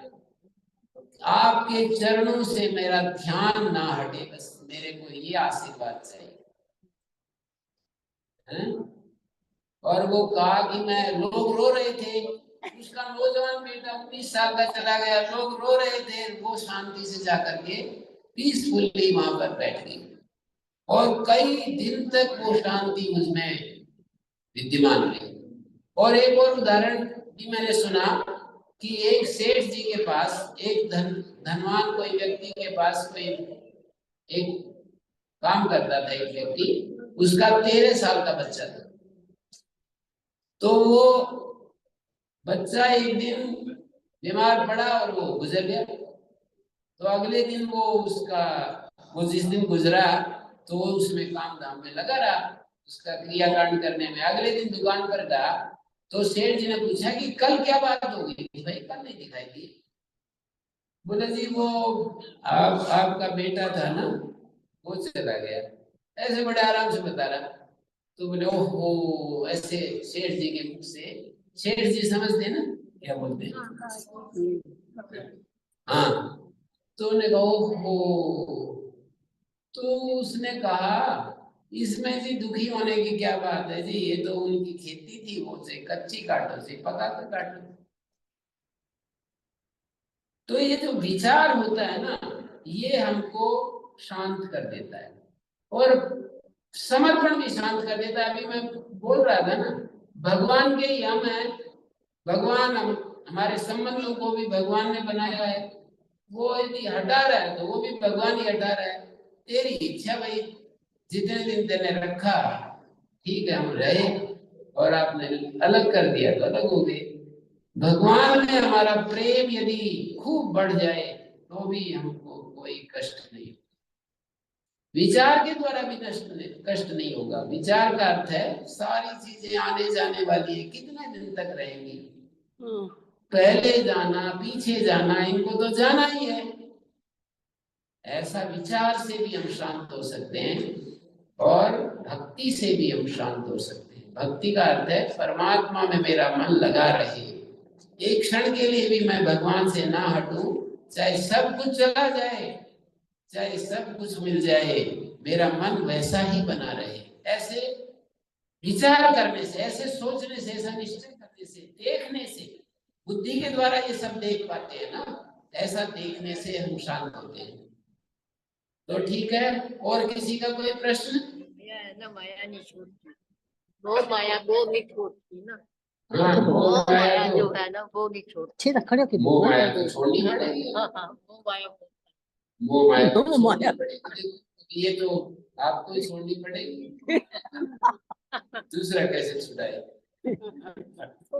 आपके चरणों से मेरा ध्यान ना हटे, बस मेरे को ये आशीर्वाद चाहिए हैं? और वो कहा कि मैं, लोग रो रहे थे, उसका नौजवान बेटा 19 साल का चला गया, लोग रो रहे थे, वो शांति से जाकर के पीसफुली वहां पर बैठ गई और कई दिन तक वो शांति मुझमें विद्यमान रही। और एक और उदाहरण भी मैंने सुना कि एक सेठ जी के पास, एक धनवान कोई व्यक्ति के पास कोई एक काम करता था, एक व्यक्ति, उसका 13 साल का बच्चा था। तो वो बच्चा एक दिन बीमार पड़ा और वो गुजर गया। तो अगले दिन वो जिस दिन गुजरा तो वो उसमें काम धाम में लगा रहा, उसका क्रियाकांड करने में। अगले दिन दुकान पर गया तो सेठ जी ने पूछा कि कल क्या बात हो गई? भाई कल नहीं दिखाई दी। बोले जी वो आपका बेटा था ना, वो चला गया। ऐसे बड़े आराम से बता रहा। तो बोले ओहो, ऐसे सेठ जी के मुख से, सेठ जी समझते ना क्या बोलते हैं? हाँ। तो उन्होंने कहा ओहो। तो उसने कहा इसमें जी दुखी होने की क्या बात है जी, ये तो उनकी खेती थी, वो से कच्ची काटो से पका कर काटो। तो ये जो विचार होता है ना, ये हमको शांत कर देता है और समर्पण भी शांत कर देता है। अभी मैं बोल रहा था ना, भगवान के ही हम हैं, भगवान हमारे संबंधों को भी भगवान ने बनाया है। वो यदि हटा रहा है तो वो भी भगवान ही हटा रहा है। तेरी इच्छा भाई, जितने दिन तेने रखा ठीक है, हम रहे, और आपने अलग कर दिया तो अलग हो गए। भगवान में हमारा प्रेम यदि खूब बढ़ जाए तो भी हमको कोई कष्ट नहीं, विचार के द्वारा भी कष्ट नहीं होगा। विचार का अर्थ है सारी चीजें आने जाने वाली है, कितने दिन तक रहेंगी, पहले जाना पीछे जाना, इनको तो जाना ही है। ऐसा विचार से भी हम शांत हो सकते हैं और भक्ति से भी हम शांत हो सकते हैं। भक्ति का अर्थ है परमात्मा में मेरा मन लगा रहे, एक क्षण के लिए भी मैं भगवान से ना हटूं, चाहे सब कुछ चला जाए, चाहे सब कुछ मिल जाए, मेरा मन वैसा ही बना रहे। ऐसे विचार करने से, ऐसे सोचने से, ऐसा निश्चय करने से, देखने से, बुद्धि के द्वारा ये सब देख पाते हैं ना, ऐसा देखने से हम शांत होते हैं। तो ठीक है, और किसी का कोई प्रश्न? ना माया नहीं छोड़ती, वो माया वो नहीं छोड़ती ना। हाँ, वो माया जो है ना वो नहीं छोड़ती। मोह माया तो छोड़नी पड़ेगी। हाँ हाँ, वो माया मोह माया तो छोड़नी पड़ेगी। ये तो आपको ही छोड़नी पड़ेगी। दूसरा कैसे छुड़ाए?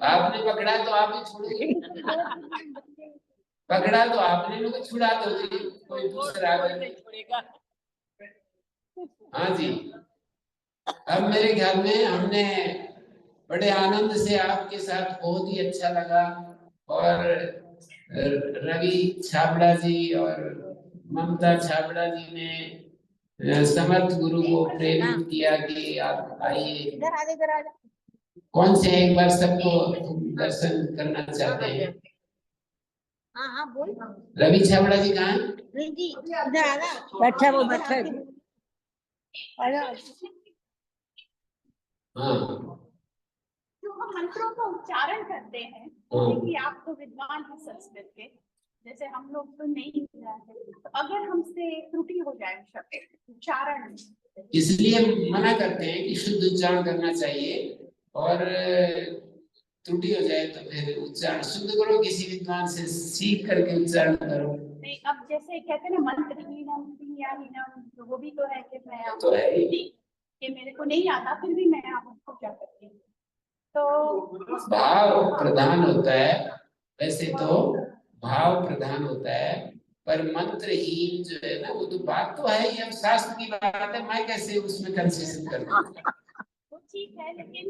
आपने पकड़ा तो आप ही छोड़ोगे, पकड़ा तो आपने लोग छुड़ा दोगे, कोई दूसरा छोड़ेगा। हाँ जी। अब मेरे ख्याल में हमने बड़े आनंद से आपके साथ, बहुत ही अच्छा लगा। और रवि छाबड़ा जी और ममता छाबड़ा जी ने समर्थ गुरु को प्रेरित किया कि आप आइए। इधर आ जा। कौन से एक बार सबको दर्शन करना चाहते हैं? हाँ हाँ बोल। रवि छाबड़ा जी कहाँ हैं? जी इधर आ जा। बैठा वो बैठा है। हाँ, जो हम मंत्रों का उच्चारण करते हैं, हाँ। जैसे कि आप तो विद्वान हैं संस्कृत के, जैसे हम लोग तो नहीं जानते, तो अगर हमसे त्रुटि हो जाए शब्द उच्चारण में, इसलिए मना करते हैं कि शुद्ध उच्चारण करना चाहिए, और त्रुटि हो जाए तो फिर उच्चारण शुद्ध करो, किसी विद्वान से सीख करके उच्चारण करो। नहीं, अब जैसे कहते हैं ना मंत्रहीनम क्रियाहीनम, तो वो भी तो है कि मैं तो है ही। कि मेरे को नहीं आता फिर भी मैं आपको क्या करती हूँ, तो भाव प्रधान होता है। वैसे तो भाव प्रधान होता है, पर मंत्रहीन जो है ना, वो तो बात तो है ही, अब शास्त्र की बात है, मैं कैसे उसमें कंसेशन कर दूं? वो ठीक है, लेकिन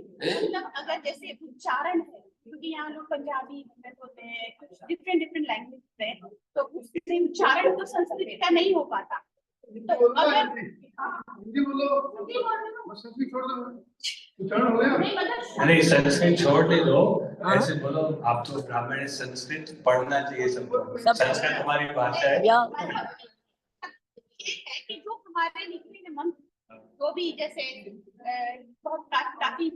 मतलब अगर जैसे उच्चारण है, क्योंकि यहाँ लोग पंजाबी में होते हैं, कुछ डिफरेंट लैंग्वेज है, तो उससे उच्चारण तो संस्कृत का नहीं हो पाता। तो अगर हिंदी बोलो, संस्कृत छोड़ दो, उच्चारण हो गया। अरे संस्कृत छोड़ दे दो, ऐसे बोलो आप तो ब्राह्मण है, संस्कृत पढ़ना चाहिए सबको। संस्कृत हमारी भाषा है। ये है कि जो हमारे लिखे हुए मंत्र वो भी जैसे बहुत काफी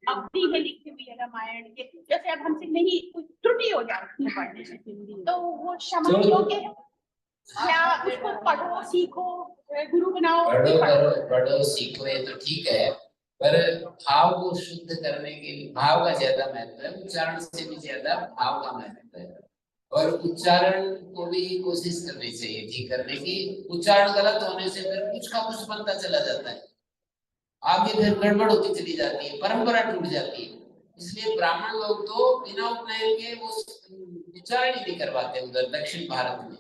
अवधि में लिखी हुई है रामायण के, जैसे अब हमसे नहीं कुछ त्रुटि हो जाती है पढ़ने में तो वो क्षमा योग्य है या उसको पढ़ो सीखो गुरु बनाओ पढ़ो सीखो, ये तो ठीक है, पर भाव को शुद्ध करने के लिए भाव का ज्यादा महत्व है, उच्चारण से भी ज्यादा भाव का महत्व है। और उच्चारण को भी कोशिश करनी चाहिए ठीक करने की। उच्चारण गलत होने से फिर कुछ का कुछ बनता चला जाता है, आगे फिर गड़बड़ होती चली जाती है, परंपरा टूट जाती है। इसलिए ब्राह्मण लोग तो बिना उपनयन के वो उच्चारण ही नहीं करवाते। उधर दक्षिण भारत में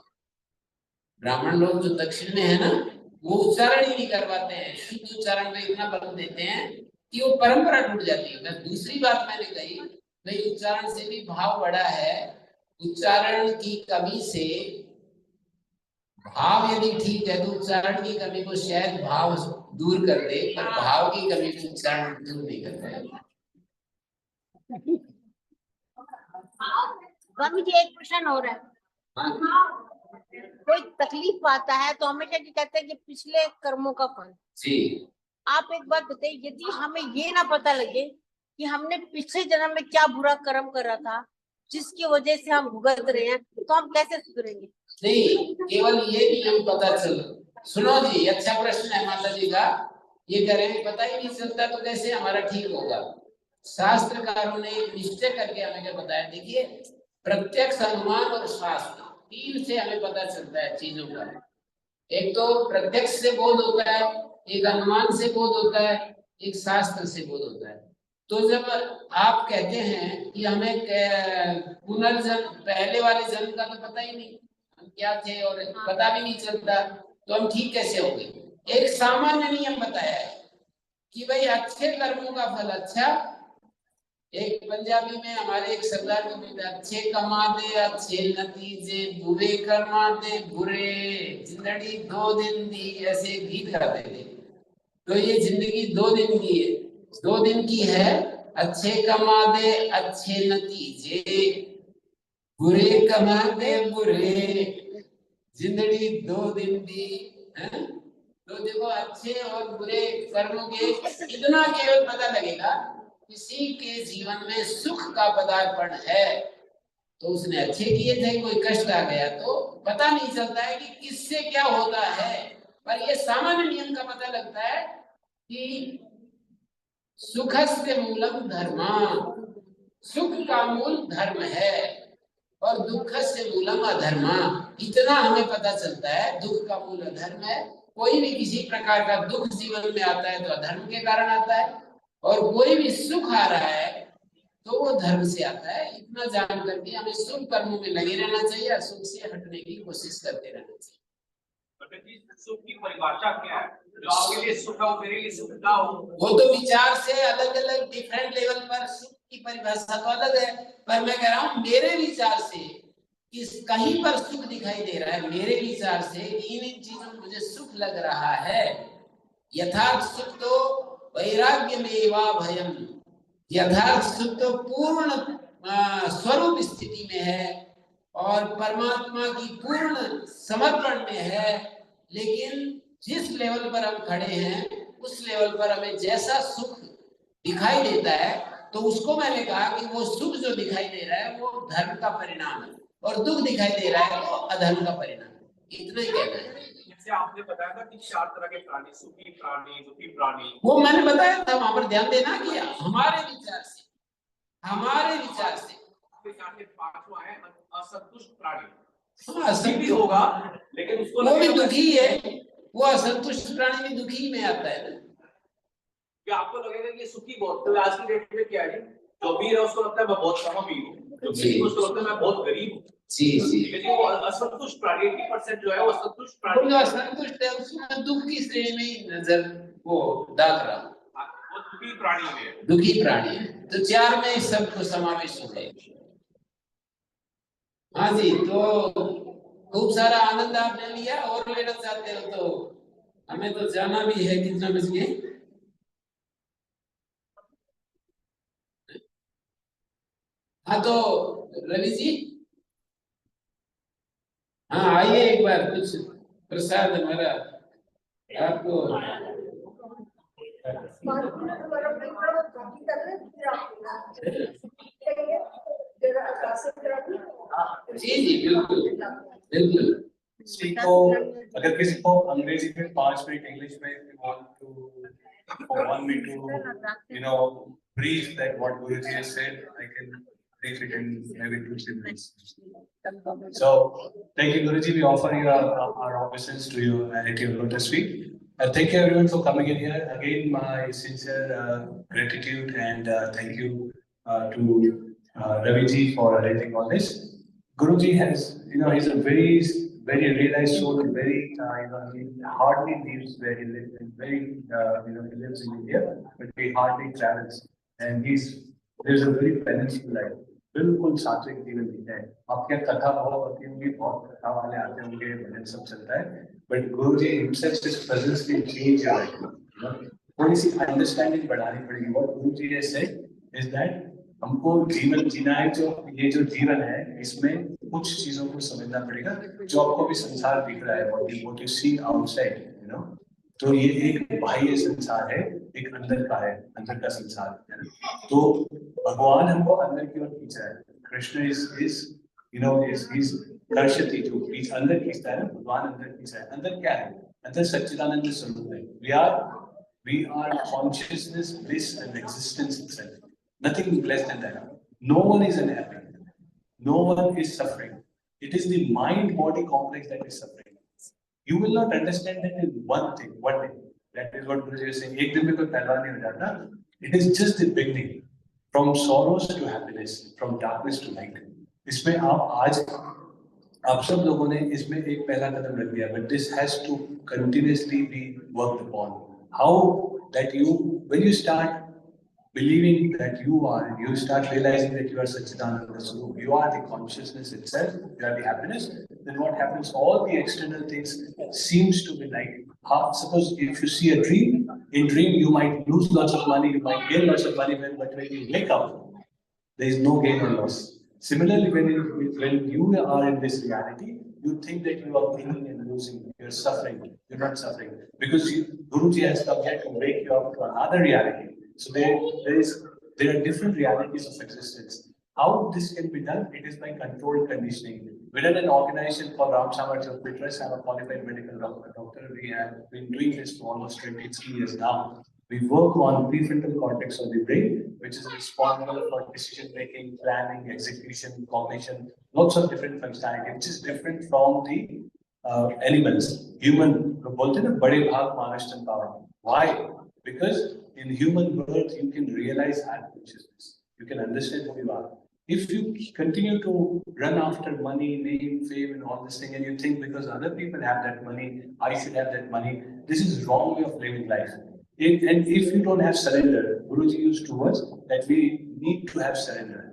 ब्राह्मण लोग जो दक्षिण में है ना, वो उच्चारण ही नहीं करवाते हैं, शुद्ध उच्चारण में इतना बल देते हैं कि वो परंपरा टूट जाती है। दूसरी बात मैंने कही भाई, उच्चारण से भी भाव बड़ा है। उच्चारण की कमी से भाव यदि ठीक है तो उच्चारण की कमी को शायद भाव दूर कर दे, पर भाव की कमी को उच्चारण दूर नहीं करता है। स्वामी जी एक प्रश्न हो रहा है, कोई तकलीफ आता है तो हमेशा जी कहते हैं कि पिछले कर्मों का फल। जी आप एक बात बताइए, यदि हमें ये ना पता लगे कि हमने पिछले जन्म में क्या बुरा कर्म करा था जिसकी वजह से हम भुगत रहे हैं, तो हम कैसे सुधरेंगे? नहीं, केवल ये नियम पता चल। सुनो जी, अच्छा प्रश्न है माता जी का। ये करें पता ही नहीं चलता तो कैसे हमारा ठीक होगा। शास्त्रकारों ने एक निश्चय करके हमें क्या बताया, देखिए प्रत्यक्ष, अनुमान और शास्त्र, तीन से हमें पता चलता है चीजों का। एक तो प्रत्यक्ष से बोध होता है, एक अनुमान से बोध होता है, एक शास्त्र से बोध होता है। तो जब आप कहते हैं कि हमें पुनर्जन्म, पहले वाले जन्म का तो पता ही नहीं हम क्या थे और पता भी नहीं चलता, तो हम ठीक कैसे होंगे? एक सामान्य नियम बताया है कि भाई अच्छे कर्मों का फल अच्छा। एक पंजाबी में हमारे एक सरदार को बोलते, अच्छे कमा दे अच्छे नतीजे, बुरे कमा दे बुरे, जिंदगी 2 दिन दी, ऐसे गीत गाते थे। तो ये जिंदगी 2 दिन की है, 2 दिन की है। अच्छे कमा दे अच्छे नतीजे, बुरे कमा दे बुरे, जिंदगी 2 दिन दी है? तो देखो अच्छे और बुरे कर्मों के इतना केवल पता लगेगा, किसी के जीवन में सुख का पदार्पण है तो उसने अच्छे किए थे, कोई कष्ट आ गया तो पता नहीं चलता है कि किससे क्या होता है। पर ये सामान्य नियम का पता लगता है कि सुखस्य मूलम धर्मा, सुख का मूल धर्म है और दुखस्य मूलम अधर्मा। इतना हमें पता चलता है, दुख का मूल अधर्म है। कोई भी किसी प्रकार का दुख जीवन में आता है तो अधर्म के कारण आता है, और कोई भी सुख आ रहा है तो वो धर्म से आता है। इतना जान करके हमें शुभ कर्मों में लगे रहना चाहिए, असुख से हटने की कोशिश करते रहना चाहिए। सुख की परिभाषा क्या है? जो आपके लिए सुख हो मेरे लिए सुख ना हो, वो तो विचार से अलग अलग डिफरेंट लेवल पर सुख की परिभाषा तो अलग है। पर मैं कह रहा हूँ मेरे विचार से कि कहीं पर सुख दिखाई दे रहा है, मेरे विचार से इन चीजों में मुझे सुख लग रहा है। यथार्थ सुख तो वैराग्य में वा भयम, यथार्थ सुख तो पूर्ण स्वरूप स्थिति में है और परमात्मा की पूर्ण समर्पण में है। लेकिन जिस लेवल पर हम खड़े हैं उस लेवल पर हमें जैसा सुख दिखाई देता है तो उसको मैंने कहा कि वो सुख जो दिखाई दे रहा है वो धर्म का परिणाम है, और दुख दिखाई दे रहा है तो अधर्म का परिणाम है। इतना ही कहना है। जैसे आपने बताया था कि 4 तरह के प्राणी, सुखी प्राणी, दुखी प्राणी, वो मैंने बताया था, वहां पर ध्यान देना कि हमारे विचार से पांचवा है असंतुष्ट प्राणी। असंतुष्ट भी होगा लेकिन उसको वो भी दुखी है, वो असंतुष्ट प्राणी भी दुखी में आता है ना। क्या आपको लगेगा कि सुखी बहुत, तो आज की डेट में क्या है, जो अमीर है उसको लगता है मैं बहुत कम अमीर हूँ, जो गरीब उसको लगता है मैं बहुत गरीब हूँ। जी जी, लेकिन वो असंतुष्ट प्राणी 80% जो है वो असंतुष्ट प्राणी, वो असंतुष्ट है, उसमें दुख की श्रेणी में नजर वो डाल रहा, वो दुखी प्राणी है, दुखी प्राणी है। तो 4 में सबको समावेश हो जाएगा। हाँ जी, तो खूब सारा आनंद आपने लिया, और लेना चाहते हो तो हमें तो जाना भी है। कितना बज गए? हाँ तो रवि जी, हाँ आइए एक बार, कुछ प्रसाद हमारा आपको जी जी बिल्कुल बिल्कुल। किसी को अगर किसी को अंग्रेजी में 5 मिनट, इंग्लिश में want me to brief that what Guruji has said, I can brief it in maybe 2-3 minutes. So thank you, Guruji. We offer you our obeisance to you at your lotus feet. Thank you everyone for coming in here. Again, my sincere gratitude and thank you to Raviji for arranging all this. Guruji has, he's a very realized soul, and very, he hardly lives where he lives, and very, he lives in India, but he hardly travels, and lives a very balanced life. बिल्कुल सात्विक जीवन जीता है। आपके कथा बहुत होती होंगी, बहुत कथा वाले आते होंगे, भजन सब चलता है, but Guruji himself, his presence will change your life. थोड़ी सी अंडरस्टैंडिंग बढ़ानी पड़ेगी। What Guruji has said is that हमको जीवन जीना है, ये जो जीवन है, इसमें कुछ चीजों को समझना पड़ेगा। जो आपको भी संसार दिख रहा है, what you see outside, तो ये एक बाह्य संसार है, एक अंदर का है, अंदर का संसार है। तो भगवान हमको अंदर की ओर खींच रहा है। कृष्ण इज कर्षति, जो बीच अंदर खींचता है ना, भगवान अंदर खींच रहा है। अंदर क्या है? अंदर सच्चिदानंद स्वरूप है। We are consciousness, bliss and existence itself. Nothing less than that. No one is unhappy. No one is suffering. It is the mind-body complex that is suffering. You will not understand that in one day. That is what Guruji is saying. एक दिन में कोई पहलवान नहीं हो जाता. It is just the beginning. From sorrows to happiness, from darkness to light. इसमें आप सब लोगों ने इसमें एक पहला कदम रख दिया. But this has to continuously be worked upon. How that when you start believing that you start realizing that you are Satchidananda Swarup, you are the consciousness itself, you are the happiness, then what happens? All the external things seems to be like, suppose if you see a dream, in dream you might lose lots of money, you might gain lots of money, but when you wake up, there is no gain or loss. Similarly, when you are in this reality, you think that you are gaining and losing, you are suffering, you are not suffering. Because Guruji has come here to wake you up to another reality. So there are different realities of existence. How this can be done? It is by controlled conditioning. Within an organization called Ram Samarthya Fitness, I'm a qualified medical doctor. We have been doing this for almost 23 years now. We work on prefrontal cortex of the brain, which is responsible for decision making, planning, execution, cognition, lots of different functionality, which is different from the animals. Human, bolte na bade bhag Maharashtrian power. Why? Because in human birth, you can realize higher consciousness. You can understand who you are. If you continue to run after money, name, fame, and all this thing, and you think because other people have that money, I should have that money, this is wrong way of living life. And if you don't have surrender, Guruji used to us that we need to have surrender.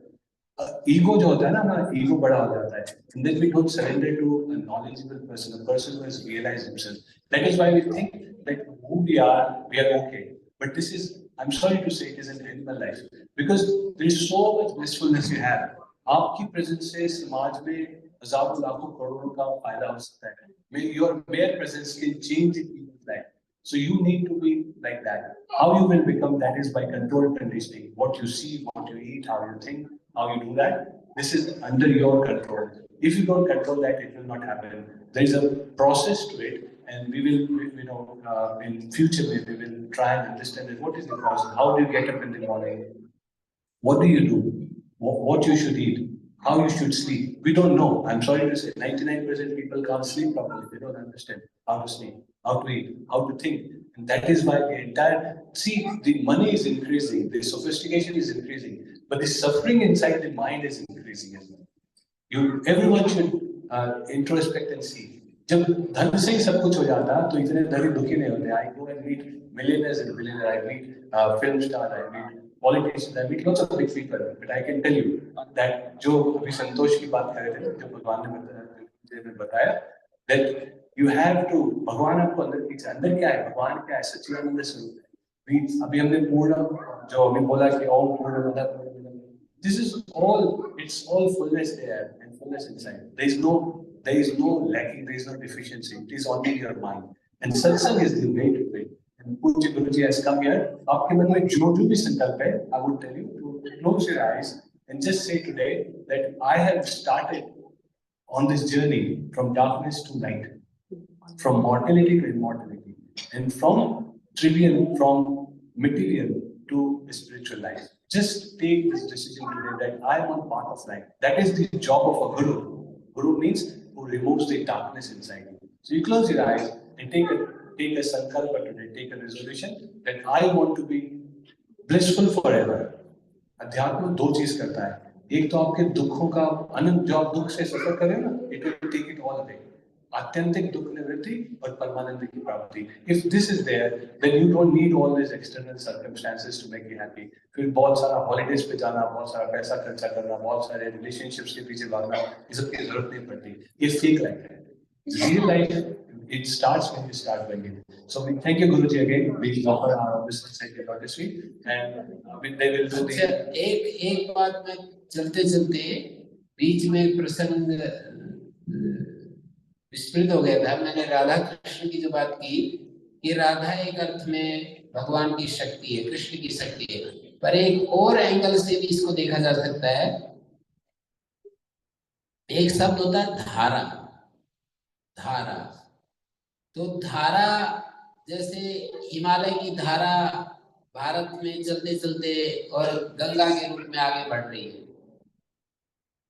Ego जो होता है ना, हमारा ego बड़ा हो जाता है. And then we don't surrender to a knowledgeable person, a person who has realized himself. That is why we think that who we are okay. But this is, I'm sorry to say, it is an animal life. Because there is so much blissfulness you have. आपकी presence से समाज में हजारों लाखों करोड़ों का फायदा हो सकता है. Your mere presence can change the people's life. So you need to be like that. How you will become that is by controlled conditioning. What you see, what you eat, how you think, how you do that. This is under your control. If you don't control that, it will not happen. There is a process to it, and we will, in future we will try and understand that what is the process. How do you get up in the morning? What do you do? What you should eat? How you should sleep? We don't know. I'm sorry to say, 99% people can't sleep properly. They don't understand how to sleep, how to eat, how to think. And that is why the money is increasing, the sophistication is increasing, but the suffering inside the mind is increasing as well. Everyone should introspect and see. जब धन से ही सब कुछ हो जाता तो इतने दरिद्र दुखी नहीं होते. I go and meet millionaires and billionaires. I meet film stars. I meet politicians. I meet lots of big people. But I can tell you that जो अभी संतोष की बात कर रहे थे, जो भगवान ने बताया, that you have to, भगवान आपको अंदर खींचा. अंदर क्या है? भगवान क्या है? सच्चिदानंद स्वरूप है. अभी हमने पूर्ण जो अभी बोला कि ओम पूर्ण. This is all. It's all fullness there and fullness inside. There is no lacking. There is no deficiency. It is only your mind. And satsang is the way to it. And Pujya Guruji has come here. आपके मन में जो भी संकल्प है, I would tell you to close your eyes and just say today that I have started on this journey from darkness to light, from mortality to immortality, and from trivial, from material to spiritual life. Just take this decision today that I am a part of life. That is the job of a guru. Guru means who removes the darkness inside you. So you close your eyes and take a sankalpa today, take a resolution that I want to be blissful forever. अध्यात्म दो चीज करता है, एक तो आपके दुखों का अनंत, जो आप दुख से सफर करें ना, it will take it all away, आत्यंतिक दुख निवृत्ति और परमानंद की प्राप्ति. If this is there then you don't need all this external circumstances to make you happy. फिर बहुत सारा हॉलिडेज पे जाना, बहुत सारा पैसा खर्चा करना, बहुत सारे रिलेशनशिप्स के पीछे भागना, ये सब की जरूरत नहीं पड़ती. ये फेक लाइफ है. Real life, it starts when you start doing it. So we thank you Guruji again. We offer our business at your lotus feet, and they will do the. एक बात में चलते चलते बीच में प्रसंग विस्मृत हो गया था. मैंने राधा कृष्ण की जो बात की कि राधा एक अर्थ में भगवान की शक्ति है, कृष्ण की शक्ति है, पर एक और एंगल से भी इसको देखा जा सकता है. एक शब्द होता है धारा. धारा तो धारा, जैसे हिमालय की धारा भारत में चलते चलते और गंगा के रूप में आगे बढ़ रही है,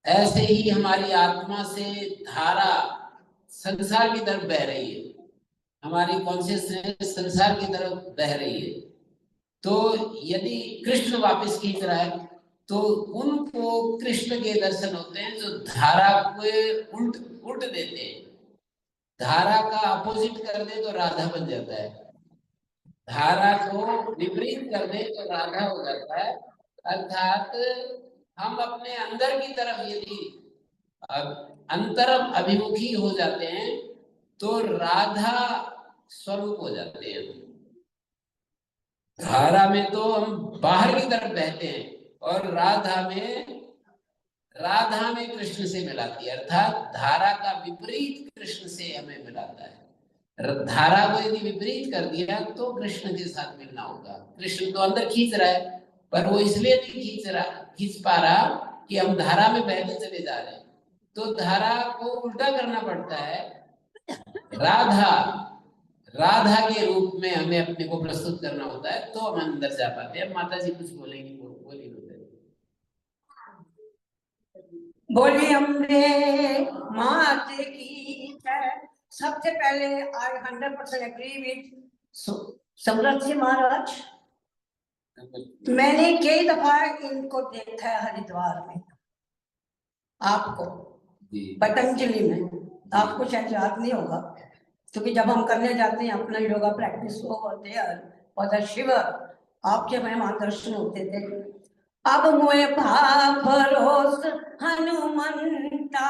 ऐसे ही हमारी आत्मा से धारा संसार की तरफ बह रही है. हमारी कॉन्शियसनेस संसार की तरफ बह रही है. तो यदि कृष्ण वापस खींच रहा है तो उनको कृष्ण के दर्शन होते हैं जो धारा को उल्ट देते हैं. धारा का अपोजिट कर दे तो राधा बन जाता है, धारा को विपरीत कर दे तो राधा हो जाता है. अर्थात हम अपने अंदर की तरफ यदि अंतर अभिमुखी हो जाते हैं तो राधा स्वरूप हो जाते हैं. धारा में तो हम बाहर की तरफ बहते हैं और राधा में कृष्ण से मिलाती है. अर्थात धारा का विपरीत कृष्ण से हमें मिलाता है. धारा को यदि विपरीत कर दिया तो कृष्ण के साथ मिलना होगा. कृष्ण तो अंदर खींच रहा है, पर वो इसलिए नहीं खींच पा रहा कि हम धारा में बहते चले जा रहे हैं. तो धारा को उल्टा करना पड़ता है. राधा के रूप में हमें अपने को प्रस्तुत करना होता है तो हम अंदर जा पाते हैं. माता जी कुछ बोलेंगी, बोलिए. बोली अम्बे मात की जय. सबसे पहले आई 100% एग्री विद समरथ जी महाराज. मैंने कई दफा इनको देखा है हरिद्वार में, आपको पतंजलि में. आपको शायद याद नहीं होगा क्योंकि जब हम करने जाते हैं अपना योगा प्रैक्टिस वो होते हैं और शिव आपके मेहमान दर्शन होते थे. अब मोए भरोस हनुमंता,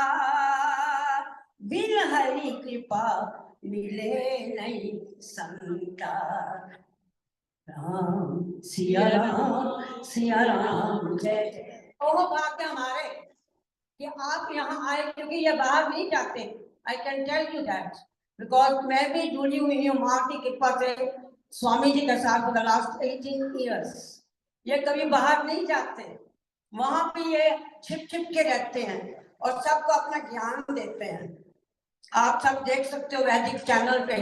बिन हरि कृपा मिले नहीं संता. राम सिया राम जय जय. ओह भाग्य हमारे कि आप यहाँ आए, क्योंकि ये बाहर नहीं जाते. I can tell you that because मैं भी जुड़ी हुई हूँ माँ की कृपा से स्वामी जी के साथ फॉर द लास्ट 18 years. ये कभी बाहर नहीं जाते, वहां पे ये छिप के रहते हैं और सबको अपना ज्ञान देते हैं. आप सब देख सकते हो वैदिक चैनल पे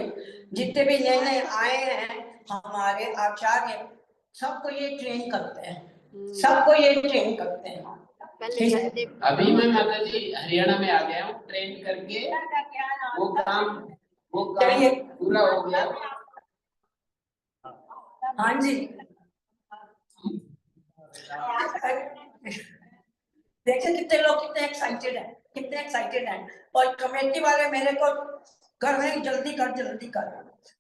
जितने भी नए आए हैं हमारे आचार्य, सबको ये ट्रेन करते हैं, सबको ये ट्रेन करते हैं. अभी मैं माता जी हरियाणा में आ गया हूँ, ट्रेन करके वो काम पूरा हो गया. हाँ जी. देखिए कितने लोग कितने एक्साइटेड हैं और कमेटी वाले मेरे को कर रहे हैं जल्दी कर.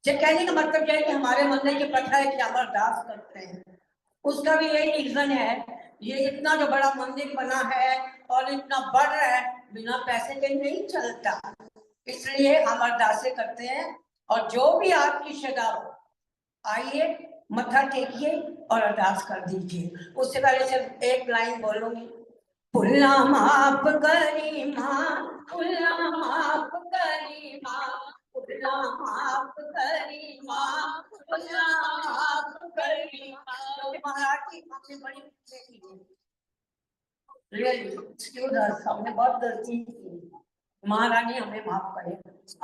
ये कहने का मतलब क्या है कि हमारे मंदिर की प्रथा है कि हम अरदास करते हैं. उसका भी यही रीजन है. ये इतना जो बड़ा मंदिर बना है और इतना बढ़ रहा है, बिना पैसे के नहीं चलता, इसलिए हम अरदासें करते हैं. और जो भी आपकी श्रद्धा हो आइए, मत्था टेकिए और अरदास कर दीजिए. उससे पहले सिर्फ एक लाइन बोलूंगी. भुला माफ करी माँ, भुला माफ करी माँ, भुला माफ करी माँ, भुला माफ करी माँ। तो मराठी हमने बड़ी बेटी है, रियली एक्सक्यूज अस, हमने बहुत गलती की, महारानी हमें माफ करे।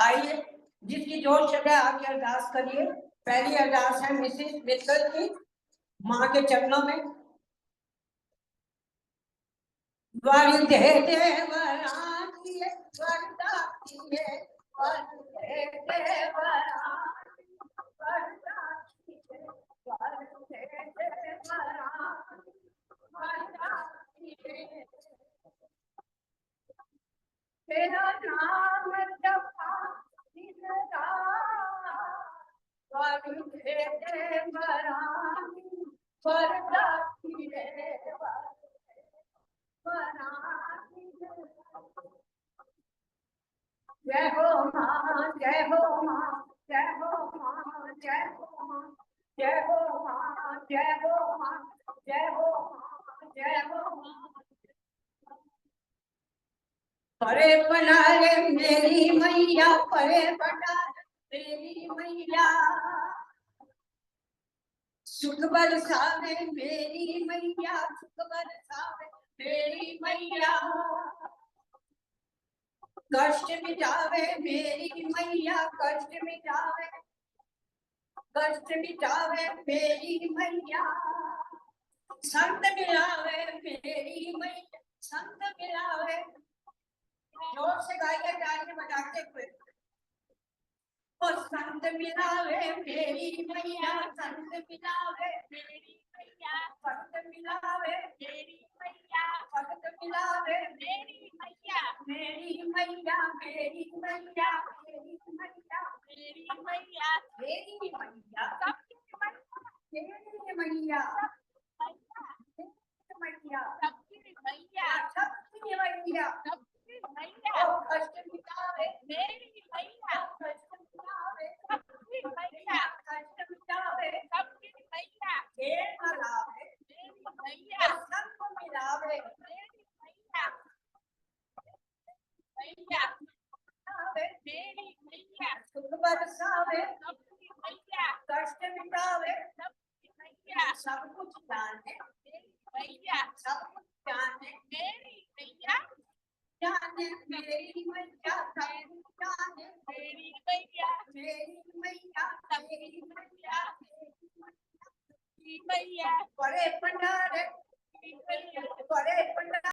आइए, जिसकी जो शक्ल आके अरदास करिए। पहली अरदास है मिसेस मित्तल की, माँ के चरणों में। वरदे देवरानी वरदाती है, वरदे देवरानी वरदाती है, वरदे देवरानी वरदाती है। तेरा नाम जपा दिन रात, वरदे देवरानी वरदाती है, जय हो माँ, जय हो माँ, जय हो माँ, जय हो माँ, जय हो माँ, जय हो माँ, जय हो माँ, जय हो माँ। परे पनारे मेरी मैया, परे पनारे मेरी मैया, सुख बरसावे मेरी मैया, सुख बरसावे मेरी मैया, कष्ट मिटावे मेरी मैया, कष्ट मिटावे, कष्ट मिटावे मेरी मैया, संत मिलावे मेरी मैया, संत मिलावे। जोर से गाइए ताली बजाते हुए। और संत मिलावे मेरी मैया, संत मिलावे मेरी मैया, संत मिलावे मेरी मैया, संत मिलावे मेरी मैया, मेरी मैया, मेरी मैया, मेरी मैया, मेरी मैया, मेरी मैया, सबकी मैया, मेरी मैया, सबकी मैया, सबकी मैया, सबकी मैया, कष्ट मिटावे मेरी मैया, कष्ट मिटावे सबकी मैया, कष्ट मिटावे सबकी मैया, खेल मिलावे मेरी मैया, संग मिलावे मेरी मैया, मैया मिलावे मेरी मैया, सुख बरसावे सबकी मैया, कष्ट मिटावे सबकी मैया, सब कुछ जाने मेरी मैया, सब कुछ जाने मेरी मैया, जाने मेरी मैया, सब कुछ जाने मेरी मैया, मेरी मैया, मेरी मैया, मेरी मैया, बड़े भंडारे बड़े भंडारे।